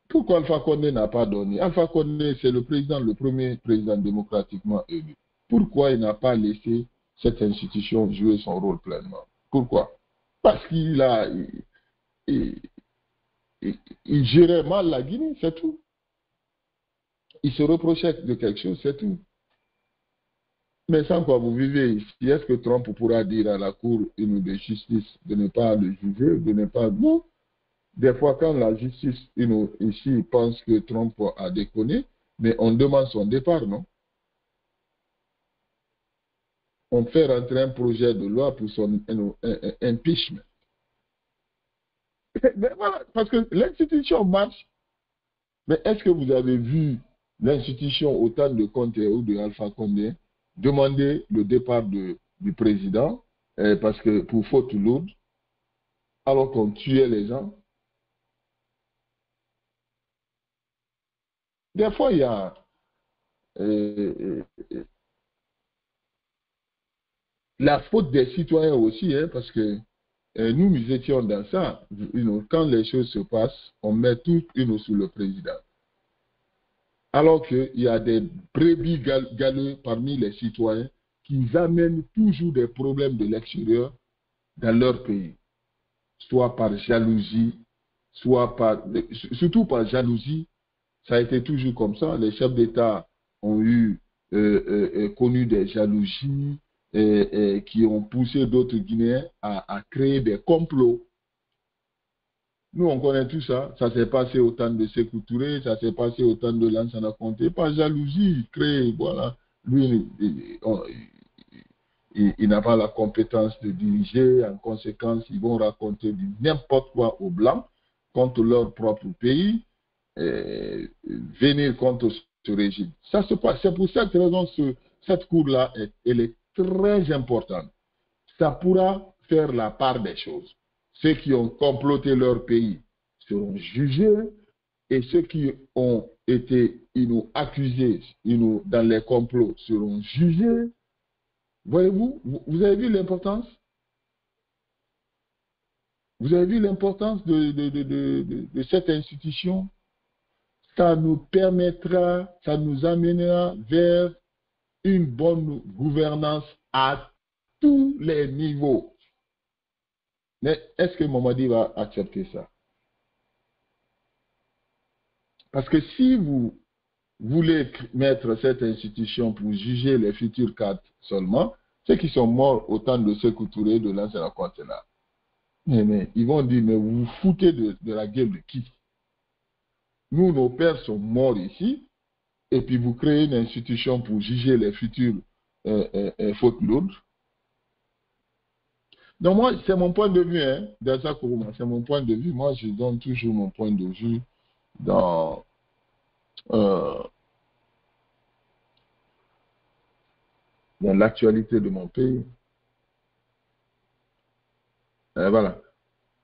Speaker 1: pourquoi Alpha Condé n'a pas donné? Alpha Condé, c'est le président, le premier président démocratiquement élu. Pourquoi il n'a pas laissé cette institution jouer son rôle pleinement? Pourquoi? Parce il, il gérait mal la Guinée, c'est tout. Il se reprochait de quelque chose, c'est tout. Mais sans quoi vous vivez ici, est-ce que Trump pourra dire à la Cour de justice de ne pas le juger, de ne pas... Non. Des fois, quand la justice ici pense que Trump a déconné, mais on demande son départ, non? On fait rentrer un projet de loi pour son impeachment. Mais voilà, parce que l'institution marche. Mais est-ce que vous avez vu l'institution au temps de Conte ou de Alpha Condé demander le départ du président parce que pour faute lourde, alors qu'on tuait les gens? Des fois, il y a la faute des citoyens aussi, hein, parce que nous étions dans ça. Quand les choses se passent, on met tout sur le président. Alors qu'il y a des brebis galeux parmi les citoyens qui amènent toujours des problèmes de l'extérieur dans leur pays. Soit par jalousie, surtout par jalousie. Ça a été toujours comme ça. Les chefs d'État ont connu des jalousies qui ont poussé d'autres Guinéens à créer des complots. Nous, on connaît tout ça. Ça s'est passé au temps de Sékou Touré, ça s'est passé au temps de Lansana Conté. Par jalousie, créé, voilà. Lui, il n'a pas la compétence de diriger. En conséquence, ils vont raconter n'importe quoi aux Blancs contre leur propre pays. Venir contre ce régime. Ça se passe. C'est pour cette raison que cette cour-là, elle est très importante. Ça pourra faire la part des choses. Ceux qui ont comploté leur pays seront jugés et ceux qui ont été accusés dans les complots seront jugés. Voyez-vous, vous avez vu l'importance? Vous avez vu l'importance de cette institution? Ça nous permettra, ça nous amènera vers une bonne gouvernance à tous les niveaux. Mais est-ce que Mamadi va accepter ça? Parce que si vous voulez mettre cette institution pour juger les futurs cadres seulement, ceux qui sont morts au temps de Sékou Touré, de Lansana Conté, mais ils vont dire, mais vous vous foutez de la gueule de qui? Nous, nos pères sont morts ici, et puis vous créez une institution pour juger les futures fautes lourdes. Donc moi, c'est mon point de vue, hein, Daza Kourouma, c'est mon point de vue. Moi, je donne toujours mon point de vue dans l'actualité de mon pays. Et voilà.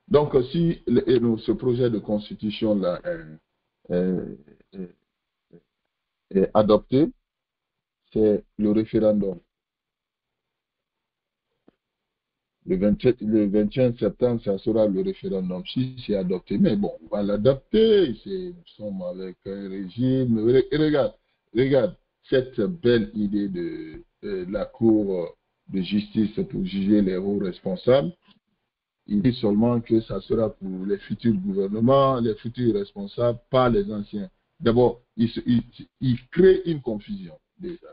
Speaker 1: Donc, si ce projet de constitution-là est adopté, c'est le référendum. Le 21 septembre, ça sera le référendum si c'est adopté. Mais bon, on va l'adopter. Nous sommes avec un régime. Regarde cette belle idée de la Cour de justice pour juger les hauts responsables. Il dit seulement que ça sera pour les futurs gouvernements, les futurs responsables, pas les anciens. D'abord, il crée une confusion déjà.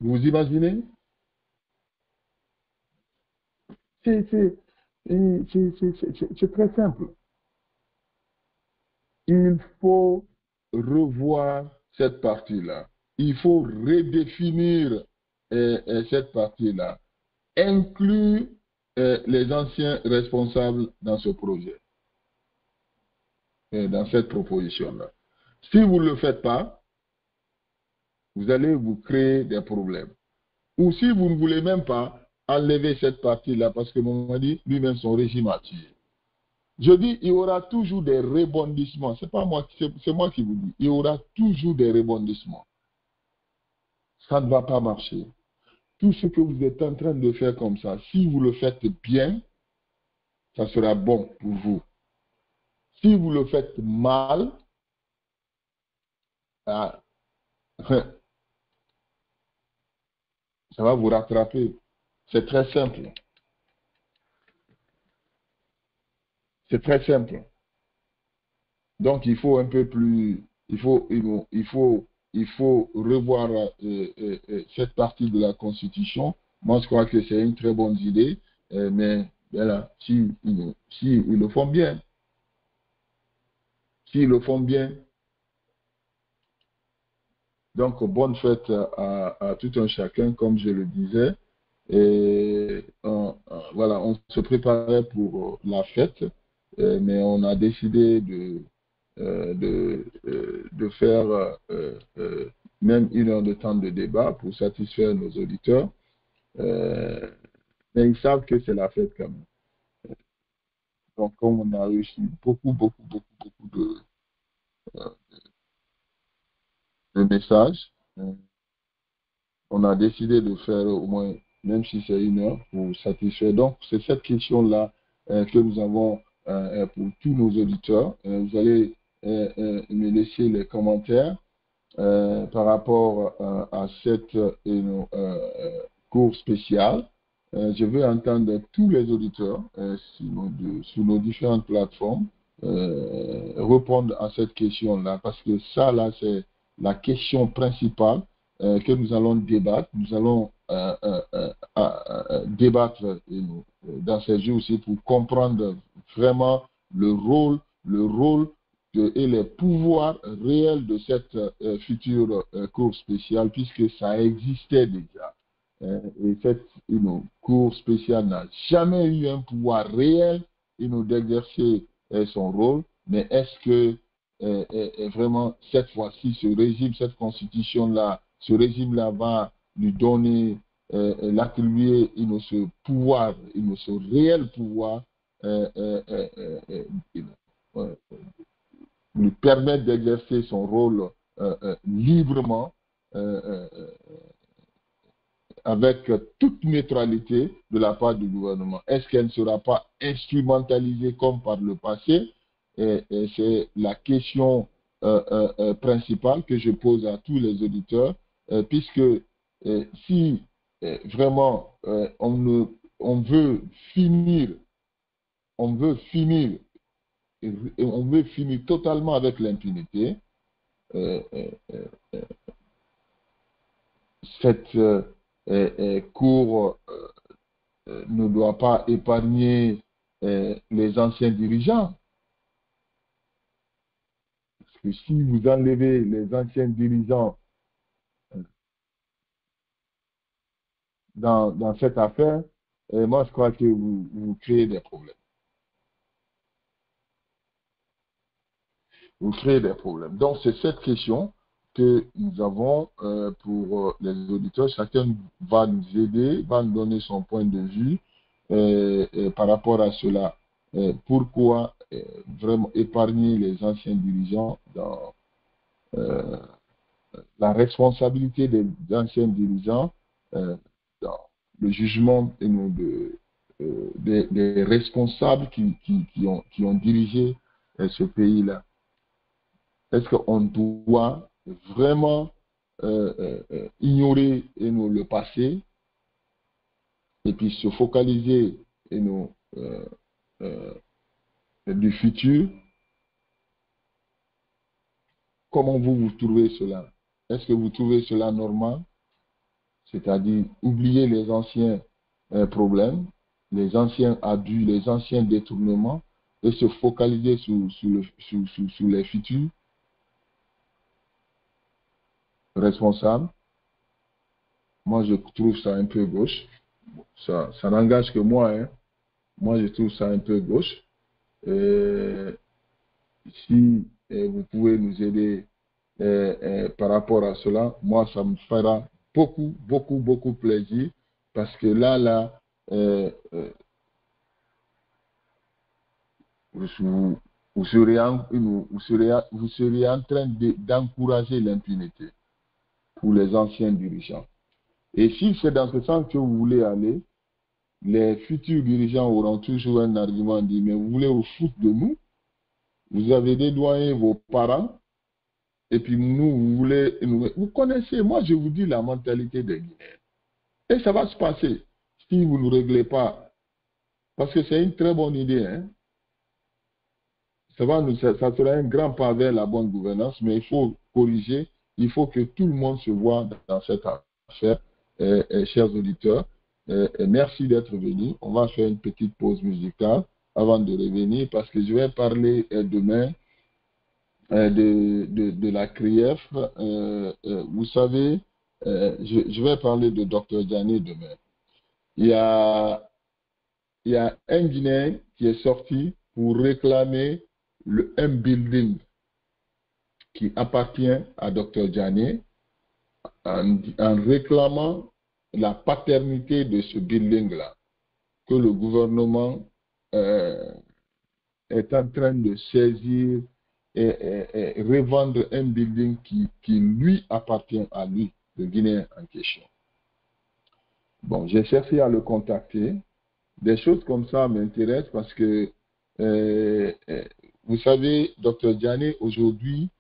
Speaker 1: Vous imaginez? C'est très simple. Il faut revoir cette partie-là. Il faut redéfinir cette partie-là. Inclure les anciens responsables dans ce projet, dans cette proposition-là. Si vous ne le faites pas, vous allez vous créer des problèmes. Ou si vous ne voulez même pas enlever cette partie-là, parce que Mamadi, lui-même, son régime a tué. Je dis, il y aura toujours des rebondissements. C'est pas moi, c'est moi qui vous dis. Il y aura toujours des rebondissements. Ça ne va pas marcher. tout ce que vous êtes en train de faire comme ça, si vous le faites bien, ça sera bon pour vous. Si vous le faites mal, ah, ça va vous rattraper. C'est très simple. C'est très simple. Donc, il faut un peu plus, il faut revoir cette partie de la Constitution. Moi, je crois que c'est une très bonne idée, mais voilà, si ils le font bien, s'ils le font bien, donc bonne fête à tout un chacun, comme je le disais. Et voilà, on se préparait pour la fête, mais on a décidé de faire même 1 heure de temps de débat pour satisfaire nos auditeurs. Mais ils savent que c'est la fête quand même. Donc, comme on a reçu beaucoup de messages, on a décidé de faire au moins, même si c'est 1 heure, pour satisfaire. Donc, c'est cette question-là que nous avons pour tous nos auditeurs. Vous allez me laisser les commentaires par rapport à cette cours spéciale. Je veux entendre tous les auditeurs sur nos différentes plateformes répondre à cette question-là, parce que ça, là, c'est la question principale que nous allons débattre. Nous allons débattre dans ces jours aussi pour comprendre vraiment le rôle et les pouvoirs réels de cette future cour spéciale, puisque ça existait déjà. Et cette cour spéciale n'a jamais eu un pouvoir réel d'exercer son rôle, mais est-ce que vraiment cette fois-ci, ce régime, cette constitution-là, ce régime-là va lui donner, l'attribuer ce pouvoir, ce réel pouvoir, lui permettre d'exercer son rôle librement, avec toute neutralité de la part du gouvernement. Est-ce qu'elle ne sera pas instrumentalisée comme par le passé? Et c'est la question principale que je pose à tous les auditeurs, puisque si vraiment on veut finir, on veut finir, on veut finir totalement avec l'impunité, cette cour ne doit pas épargner les anciens dirigeants. Parce que si vous enlevez les anciens dirigeants dans cette affaire, moi je crois que vous créez des problèmes. Vous créez des problèmes. Donc c'est cette question que nous avons pour les auditeurs. Chacun va nous aider, va nous donner son point de vue par rapport à cela. Pourquoi vraiment épargner les anciens dirigeants dans la responsabilité des anciens dirigeants dans le jugement des responsables qui ont dirigé ce pays-là. Est-ce qu'on doit vraiment ignorer le passé et puis se focaliser du futur? Comment vous trouvez cela? Est-ce que vous trouvez cela normal? C'est-à-dire oublier les anciens problèmes, les anciens abus, les anciens détournements et se focaliser sur les futurs responsables? Moi, je trouve ça un peu gauche. Ça n'engage que moi, hein. Moi, je trouve ça un peu gauche. Si vous pouvez nous aider par rapport à cela, moi, ça me fera beaucoup plaisir, parce que là, vous seriez en train d'encourager l'impunité pour les anciens dirigeants. Et si c'est dans ce sens que vous voulez aller, les futurs dirigeants auront toujours un argument dit, mais vous voulez vous foutre de nous? Vous avez dédouané vos parents, et puis nous, vous voulez... Vous connaissez, moi je vous dis la mentalité des Guinéens. Et ça va se passer si vous ne réglez pas. Parce que c'est une très bonne idée. Hein? Ça sera un grand pas vers la bonne gouvernance, mais il faut corriger. Il faut que tout le monde se voit dans cette affaire. Chers auditeurs, merci d'être venus. On va faire une petite pause musicale avant de revenir parce que je vais parler demain de la CRIEF. Vous savez, je vais parler de Dr Diané demain. Il y a un Guinéen qui est sorti pour réclamer un building qui appartient à Dr Diané en réclamant la paternité de ce building-là, que le gouvernement est en train de saisir et revendre un building qui lui appartient à lui, le Guinéen en question. Bon, j'ai cherché à le contacter. Des choses comme ça m'intéressent parce que, vous savez, Dr Diané, aujourd'hui,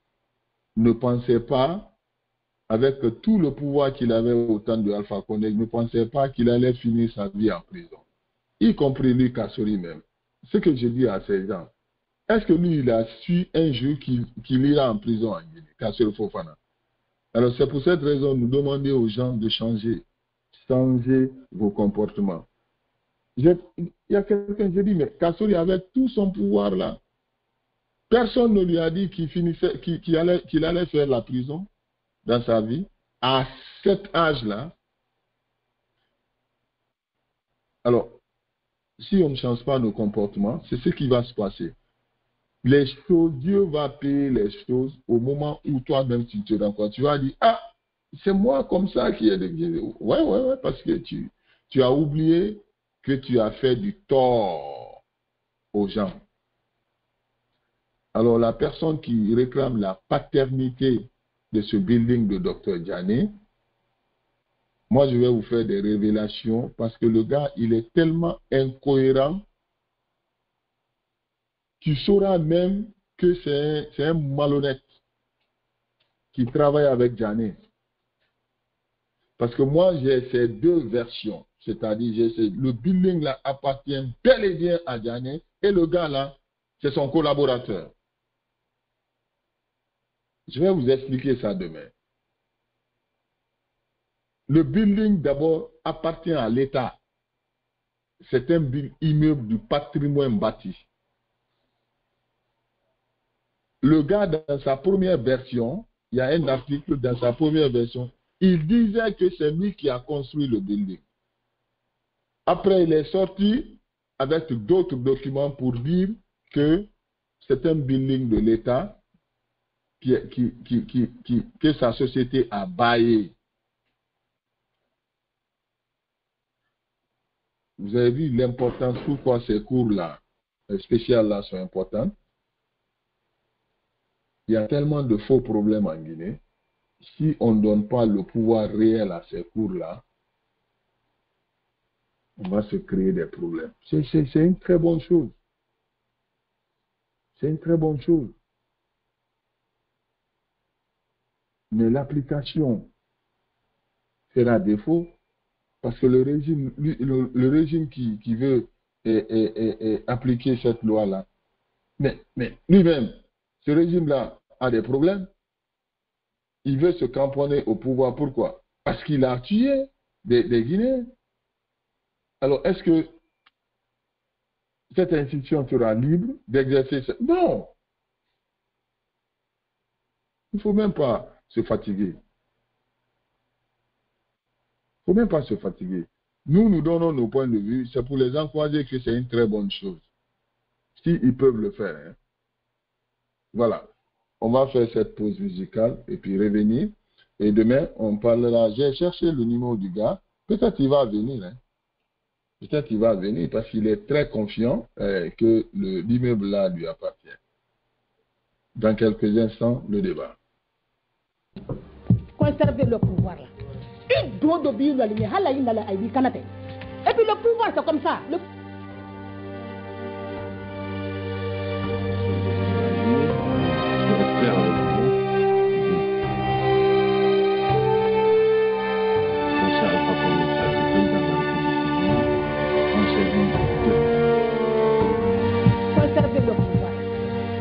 Speaker 1: ne pensait pas, avec tout le pouvoir qu'il avait au temps de Alpha Condé, ne pensait pas qu'il allait finir sa vie en prison. Y compris lui, Kassori même. Ce que je dis à ces gens, est-ce que lui, il a su un jour qu'il ira en prison en Guinée, Kassori Fofana? Alors c'est pour cette raison que nous demandons aux gens de changer vos comportements. Il y a quelqu'un qui dit, mais Kassori, avec tout son pouvoir là, personne ne lui a dit qu'il allait faire la prison dans sa vie. À cet âge-là, alors, si on ne change pas nos comportements, c'est ce qui va se passer. Les choses, Dieu va payer les choses au moment où toi-même tu te rends compte. Tu vas dire, ah, c'est moi comme ça qui ai devenu. Ouais, parce que tu as oublié que tu as fait du tort aux gens. Alors, la personne qui réclame la paternité de ce building de Dr Diané, moi, je vais vous faire des révélations parce que le gars, il est tellement incohérent, tu sauras même que c'est un malhonnête qui travaille avec Diané. Parce que moi, j'ai ces deux versions. C'est-à-dire, le building là appartient bel et bien à Diané et le gars là, c'est son collaborateur. Je vais vous expliquer ça demain. Le building d'abord appartient à l'État. C'est un immeuble du patrimoine bâti. Le gars, dans sa première version, il y a un article dans sa première version, il disait que c'est lui qui a construit le building. Après, il est sorti avec d'autres documents pour dire que c'est un building de l'État que sa société a baillé. Vous avez vu l'importance, pourquoi ces cours-là, spéciales-là, sont importants. Il y a tellement de faux problèmes en Guinée. Si on ne donne pas le pouvoir réel à ces cours-là, on va se créer des problèmes. C'est une très bonne chose. C'est une très bonne chose. Mais l'application fera défaut parce que le régime qui veut appliquer cette loi-là, mais lui-même, ce régime-là a des problèmes. Il veut se cramponner au pouvoir. Pourquoi? Parce qu'il a tué des Guinéens. Alors, est-ce que cette institution sera libre d'exercer ça? Non. Il ne faut même pas se fatiguer. Il ne faut même pas se fatiguer. Nous donnons nos points de vue. C'est pour les encourager que c'est une très bonne chose. S'ils peuvent le faire. Hein. Voilà. On va faire cette pause musicale et puis revenir. Et demain, on parlera. J'ai cherché le numéro du gars. Peut-être qu'il va venir. Hein. Peut-être qu'il va venir parce qu'il est très confiant que l'immeuble là lui appartient. Dans quelques instants, le débat.
Speaker 2: Conserver le pouvoir là. Il doit d'obéir la ligne. Et puis le pouvoir, c'est comme ça. Conserver le pouvoir.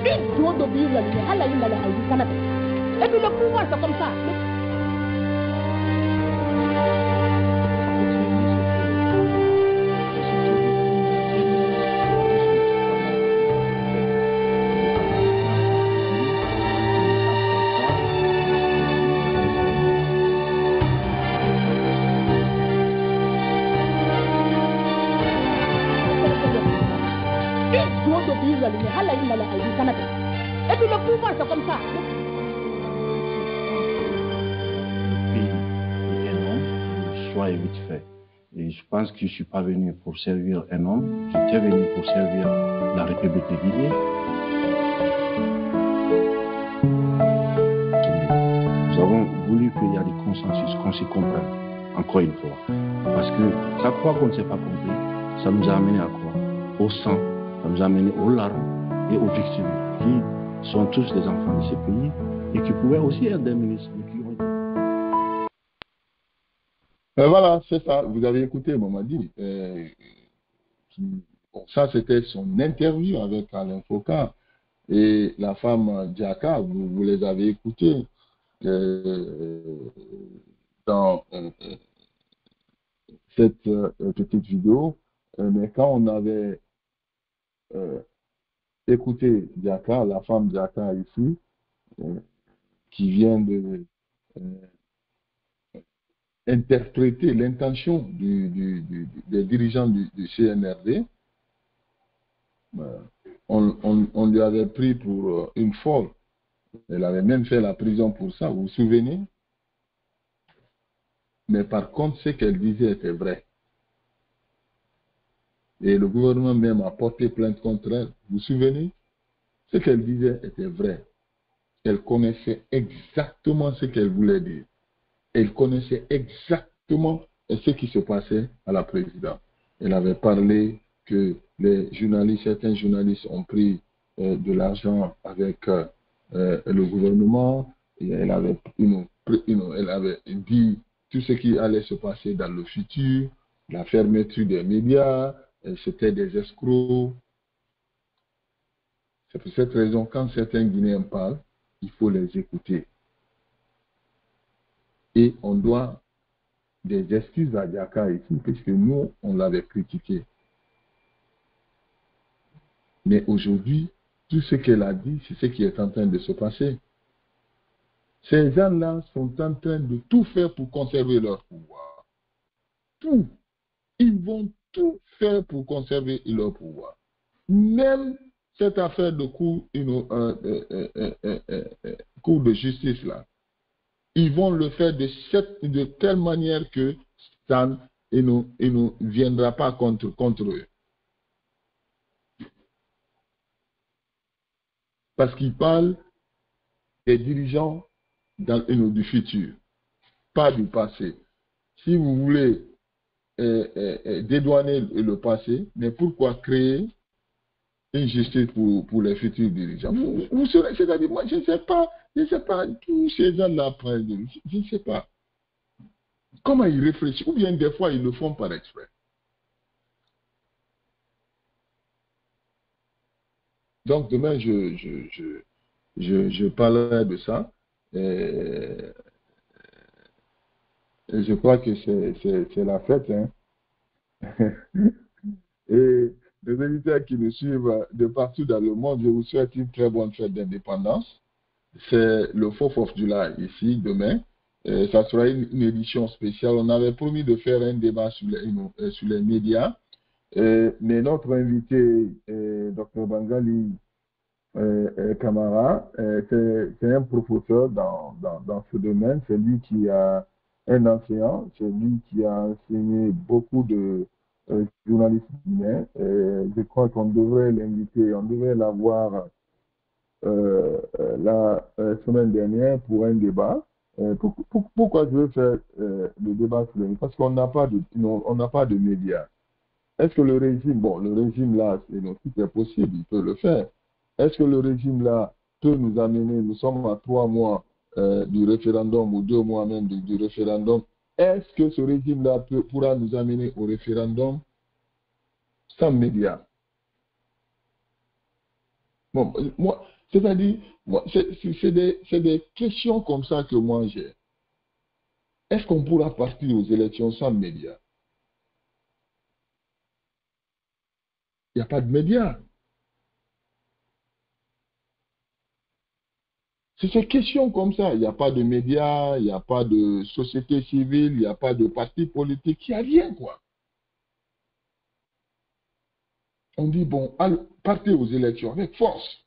Speaker 2: Il doit d'obéir la ligne. Et puis le pouvoir, c'est comme ça. Et puis le pouvoir, c'est comme ça.
Speaker 3: Le choix est vite fait. Et je pense que je ne suis pas venu pour servir un homme, j'étais venu pour servir la République de Guinée. Nous avons voulu qu'il y ait des consensus, qu'on se comprenne, encore une fois. Parce que chaque fois qu'on ne s'est pas compris, ça nous a amené à quoi? Au sang, ça nous a amené aux larmes et aux victimes, qui sont tous des enfants de ce pays et qui pouvaient aussi être des ministres.
Speaker 1: Voilà, c'est ça. Vous avez écouté Mamadi. Bon, ça, c'était son interview avec Alain Foka. Et la femme Diaka, vous les avez écoutés dans cette petite vidéo. Mais quand on avait écouté Diaka, la femme Diaka ici, qui vient de interpréter l'intention des dirigeants du CNRD, on lui avait pris pour une folle. Elle avait même fait la prison pour ça, vous vous souvenez? Mais par contre, ce qu'elle disait était vrai. Et le gouvernement même a porté plainte contre elle. Vous vous souvenez? Ce qu'elle disait était vrai. Elle connaissait exactement ce qu'elle voulait dire. Elle connaissait exactement ce qui se passait à la présidence. Elle avait parlé que les journalistes, certains journalistes ont pris de l'argent avec le gouvernement. Et elle avait dit tout ce qui allait se passer dans le futur, la fermeture des médias, c'était des escrocs. C'est pour cette raison, quand certains Guinéens parlent, il faut les écouter. Et on doit des excuses à Diaka ici, puisque nous, on l'avait critiqué. Mais aujourd'hui, tout ce qu'elle a dit, c'est ce qui est en train de se passer. Ces gens-là sont en train de tout faire pour conserver leur pouvoir. Tout. Ils vont tout faire pour conserver leur pouvoir. Même cette affaire de cour de justice là, ils vont le faire de telle manière que ça ne viendra pas contre eux. Parce qu'ils parlent des dirigeants du futur, pas du passé. Si vous voulez dédouaner le passé, mais pourquoi créer une justice pour les futurs dirigeants? Vous serez, c'est-à-dire, moi, je ne sais pas tous ces gens-là prennent, je ne sais pas comment ils réfléchissent, ou bien des fois ils le font par exprès. Donc demain, je parlerai de ça. Et je crois que c'est la fête. Hein. Et les auditeurs qui nous suivent de partout dans le monde, je vous souhaite une très bonne fête d'indépendance. C'est le 4th of July ici, demain. Ça sera une édition spéciale. On avait promis de faire un débat sur les médias. Mais notre invité, Dr Bangali Camara, c'est un professeur dans ce domaine. C'est lui qui a un enseignant. C'est lui qui a enseigné beaucoup de journalistes guinéens. Je crois qu'on devrait l'inviter, on devrait l'avoir la semaine dernière pour un débat. Pourquoi je veux faire le débat sur les... Parce qu'on n'a pas on n'a pas de médias. Est-ce que le régime, bon, le régime là, c'est possible, il peut le faire. Est-ce que le régime là peut nous amener, nous sommes à 3 mois du référendum ou 2 mois même du référendum, est-ce que ce régime-là pourra nous amener au référendum sans médias? Bon, moi, c'est-à-dire, c'est des questions comme ça que moi j'ai. Est-ce qu'on pourra partir aux élections sans médias? Il n'y a pas de médias. C'est ces questions comme ça. Il n'y a pas de médias, il n'y a pas de société civile, il n'y a pas de parti politique, il n'y a rien, quoi. On dit, bon, allez, partez aux élections avec force.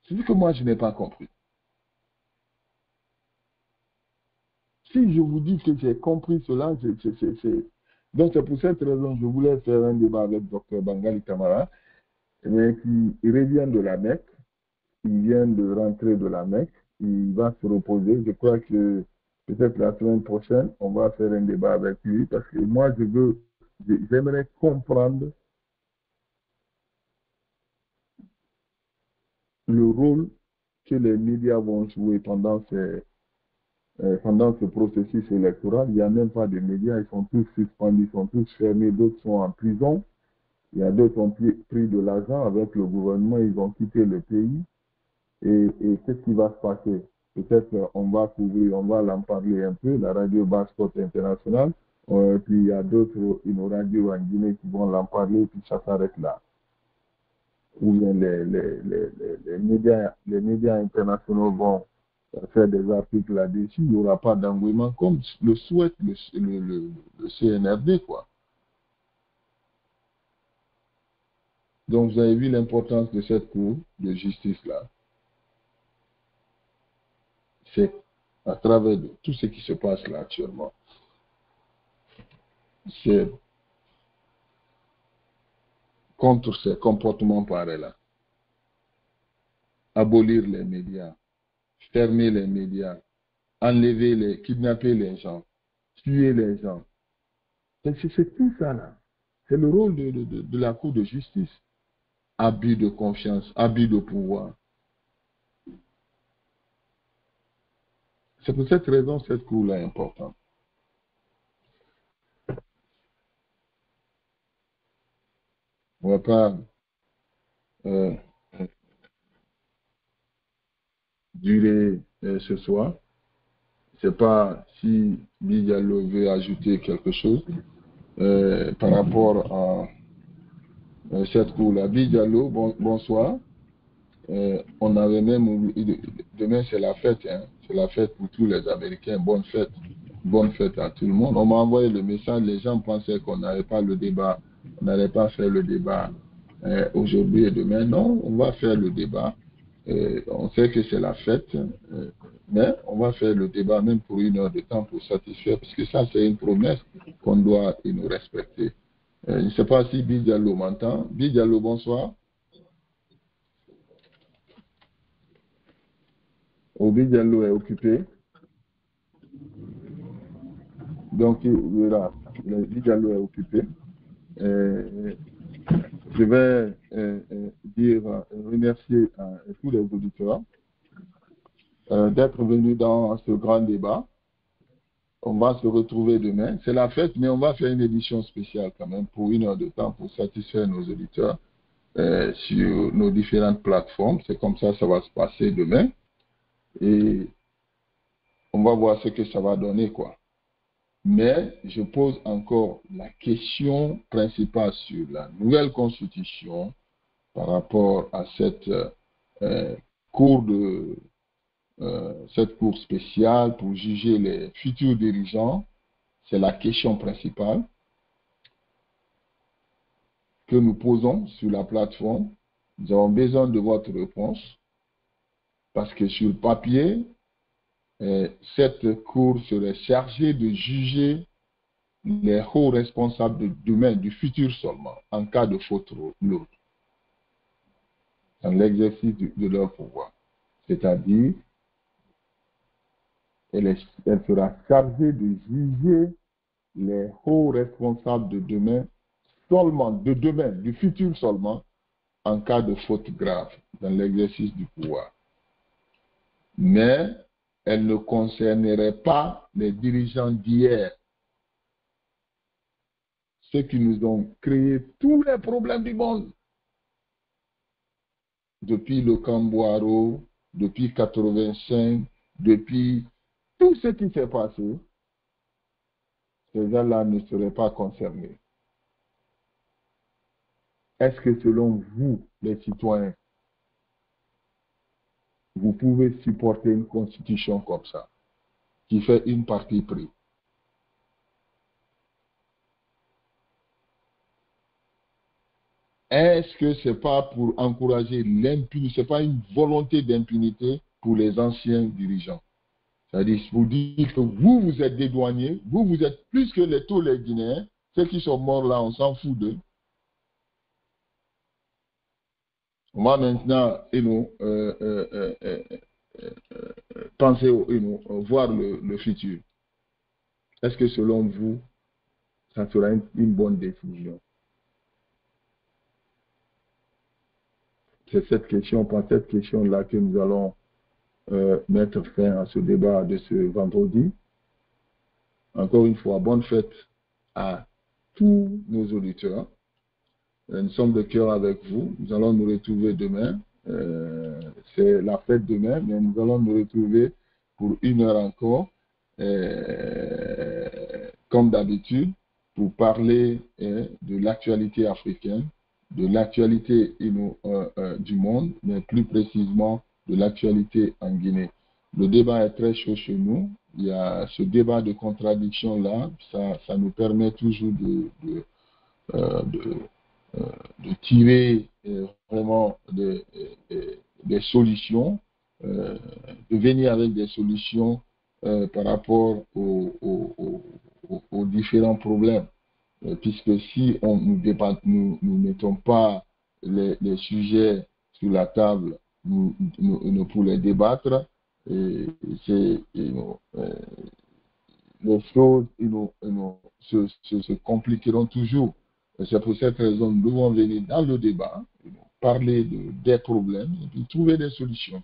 Speaker 1: C'est ce que moi, je n'ai pas compris. Si je vous dis que j'ai compris cela, donc c'est pour cette raison que je voulais faire un débat avec Dr Bangali Kamara, mais qui revient de la Mecque, il vient de rentrer de la Mecque, il va se reposer. Je crois que peut-être la semaine prochaine, on va faire un débat avec lui, parce que moi, j'aimerais comprendre le rôle que les médias vont jouer pendant ce processus électoral. Il n'y a même pas de médias, ils sont tous suspendus, ils sont tous fermés, d'autres sont en prison. Il y a d'autres qui ont pris de l'argent avec le gouvernement, ils ont quitté le pays. Et qu'est-ce qui va se passer? Peut-être on va couvrir, on va en parler un peu, la radio Basse-Côte internationale. Puis il y a d'autres, une radio en Guinée qui vont en parler, puis ça s'arrête là. Ou bien les médias internationaux vont faire des articles là-dessus, il n'y aura pas d'engouement comme le souhaite le CNRD, quoi. Donc, vous avez vu l'importance de cette cour de justice-là. C'est à travers tout ce qui se passe là actuellement. C'est contre ces comportements pareils-là. Abolir les médias, fermer les médias, kidnapper les gens, tuer les gens. C'est tout ça là. C'est le rôle de la cour de justice. Abus de confiance, abus de pouvoir. C'est pour cette raison que cette cour-là est importante. On ne va pas durer ce soir. Je ne sais pas si Bidialo veut ajouter quelque chose par rapport à cette cour-là. Bidialo, bonsoir. On avait même oublié, demain c'est la fête, hein. C'est la fête pour tous les Américains. Bonne fête à tout le monde. On m'a envoyé le message, les gens pensaient qu'on n'allait pas le débat, on n'allait pas faire le débat aujourd'hui et demain. Non, on va faire le débat. On sait que c'est la fête, mais on va faire le débat même pour 1 heure de temps pour satisfaire, parce que ça c'est une promesse qu'on doit nous respecter. Je ne sais pas si Bidialo m'entend. Bidialo, bonsoir. Bidialo est occupé. Donc, voilà, Bidialo est occupé. Je vais remercier tous les auditeurs d'être venus dans ce grand débat. On va se retrouver demain. C'est la fête, mais on va faire une édition spéciale quand même pour 1 heure de temps pour satisfaire nos auditeurs sur nos différentes plateformes. C'est comme ça va se passer demain. Et on va voir ce que ça va donner, quoi. Mais je pose encore la question principale sur la nouvelle constitution par rapport à cette cour spéciale pour juger les futurs dirigeants. C'est la question principale que nous posons sur la plateforme. Nous avons besoin de votre réponse parce que sur le papier, cette cour serait chargée de juger les hauts responsables de demain, du futur seulement, en cas de faute lourde. dans l'exercice de leur pouvoir. C'est-à-dire, elle sera chargée de juger les hauts responsables de demain seulement, de demain, du futur seulement, en cas de faute grave dans l'exercice du pouvoir. Mais elle ne concernerait pas les dirigeants d'hier, ceux qui nous ont créé tous les problèmes du monde. Depuis le Camboiro, depuis 85, depuis tout ce qui s'est passé, ces gens-là ne seraient pas concernés. Est-ce que selon vous, les citoyens, vous pouvez supporter une constitution comme ça, qui fait une partie prise? Est-ce que ce n'est pas pour encourager l'impunité, ce n'est pas une volonté d'impunité pour les anciens dirigeants? C'est-à-dire, pour dire que vous êtes des douaniers, vous êtes plus que tous les Guinéens, ceux qui sont morts là, on s'en fout d'eux. On va maintenant penser, voir le futur. Est-ce que selon vous, ça sera une bonne décision? C'est cette question, par cette question-là que nous allons mettre fin à ce débat de ce vendredi. Encore une fois, bonne fête à tous nos auditeurs. Nous sommes de cœur avec vous. Nous allons nous retrouver demain. C'est la fête demain, mais nous allons nous retrouver pour 1 heure encore, comme d'habitude, pour parler de l'actualité africaine, de l'actualité du monde, mais plus précisément de l'actualité en Guinée. Le débat est très chaud chez nous. Il y a ce débat de contradiction-là, ça nous permet toujours de tirer vraiment des solutions, de venir avec des solutions par rapport aux différents problèmes. Puisque si nous ne mettons pas les sujets sur la table pour les débattre, les choses se compliqueront toujours. C'est pour cette raison que nous devons venir dans le débat, parler des problèmes et puis trouver des solutions.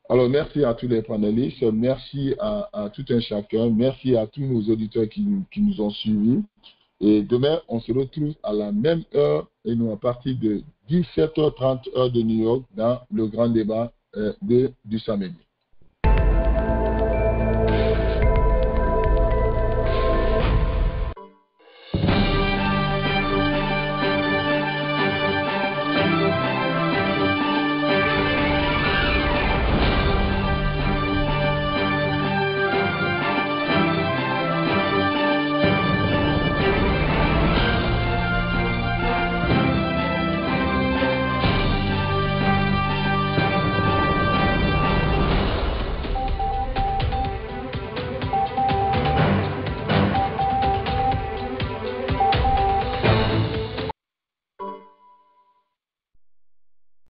Speaker 1: Alors, merci à tous les panélistes, merci à tout un chacun, merci à tous nos auditeurs qui nous ont suivis. Et demain, on se retrouve à la même heure, et nous à partir de 17h30 heure de New York, dans le grand débat du samedi.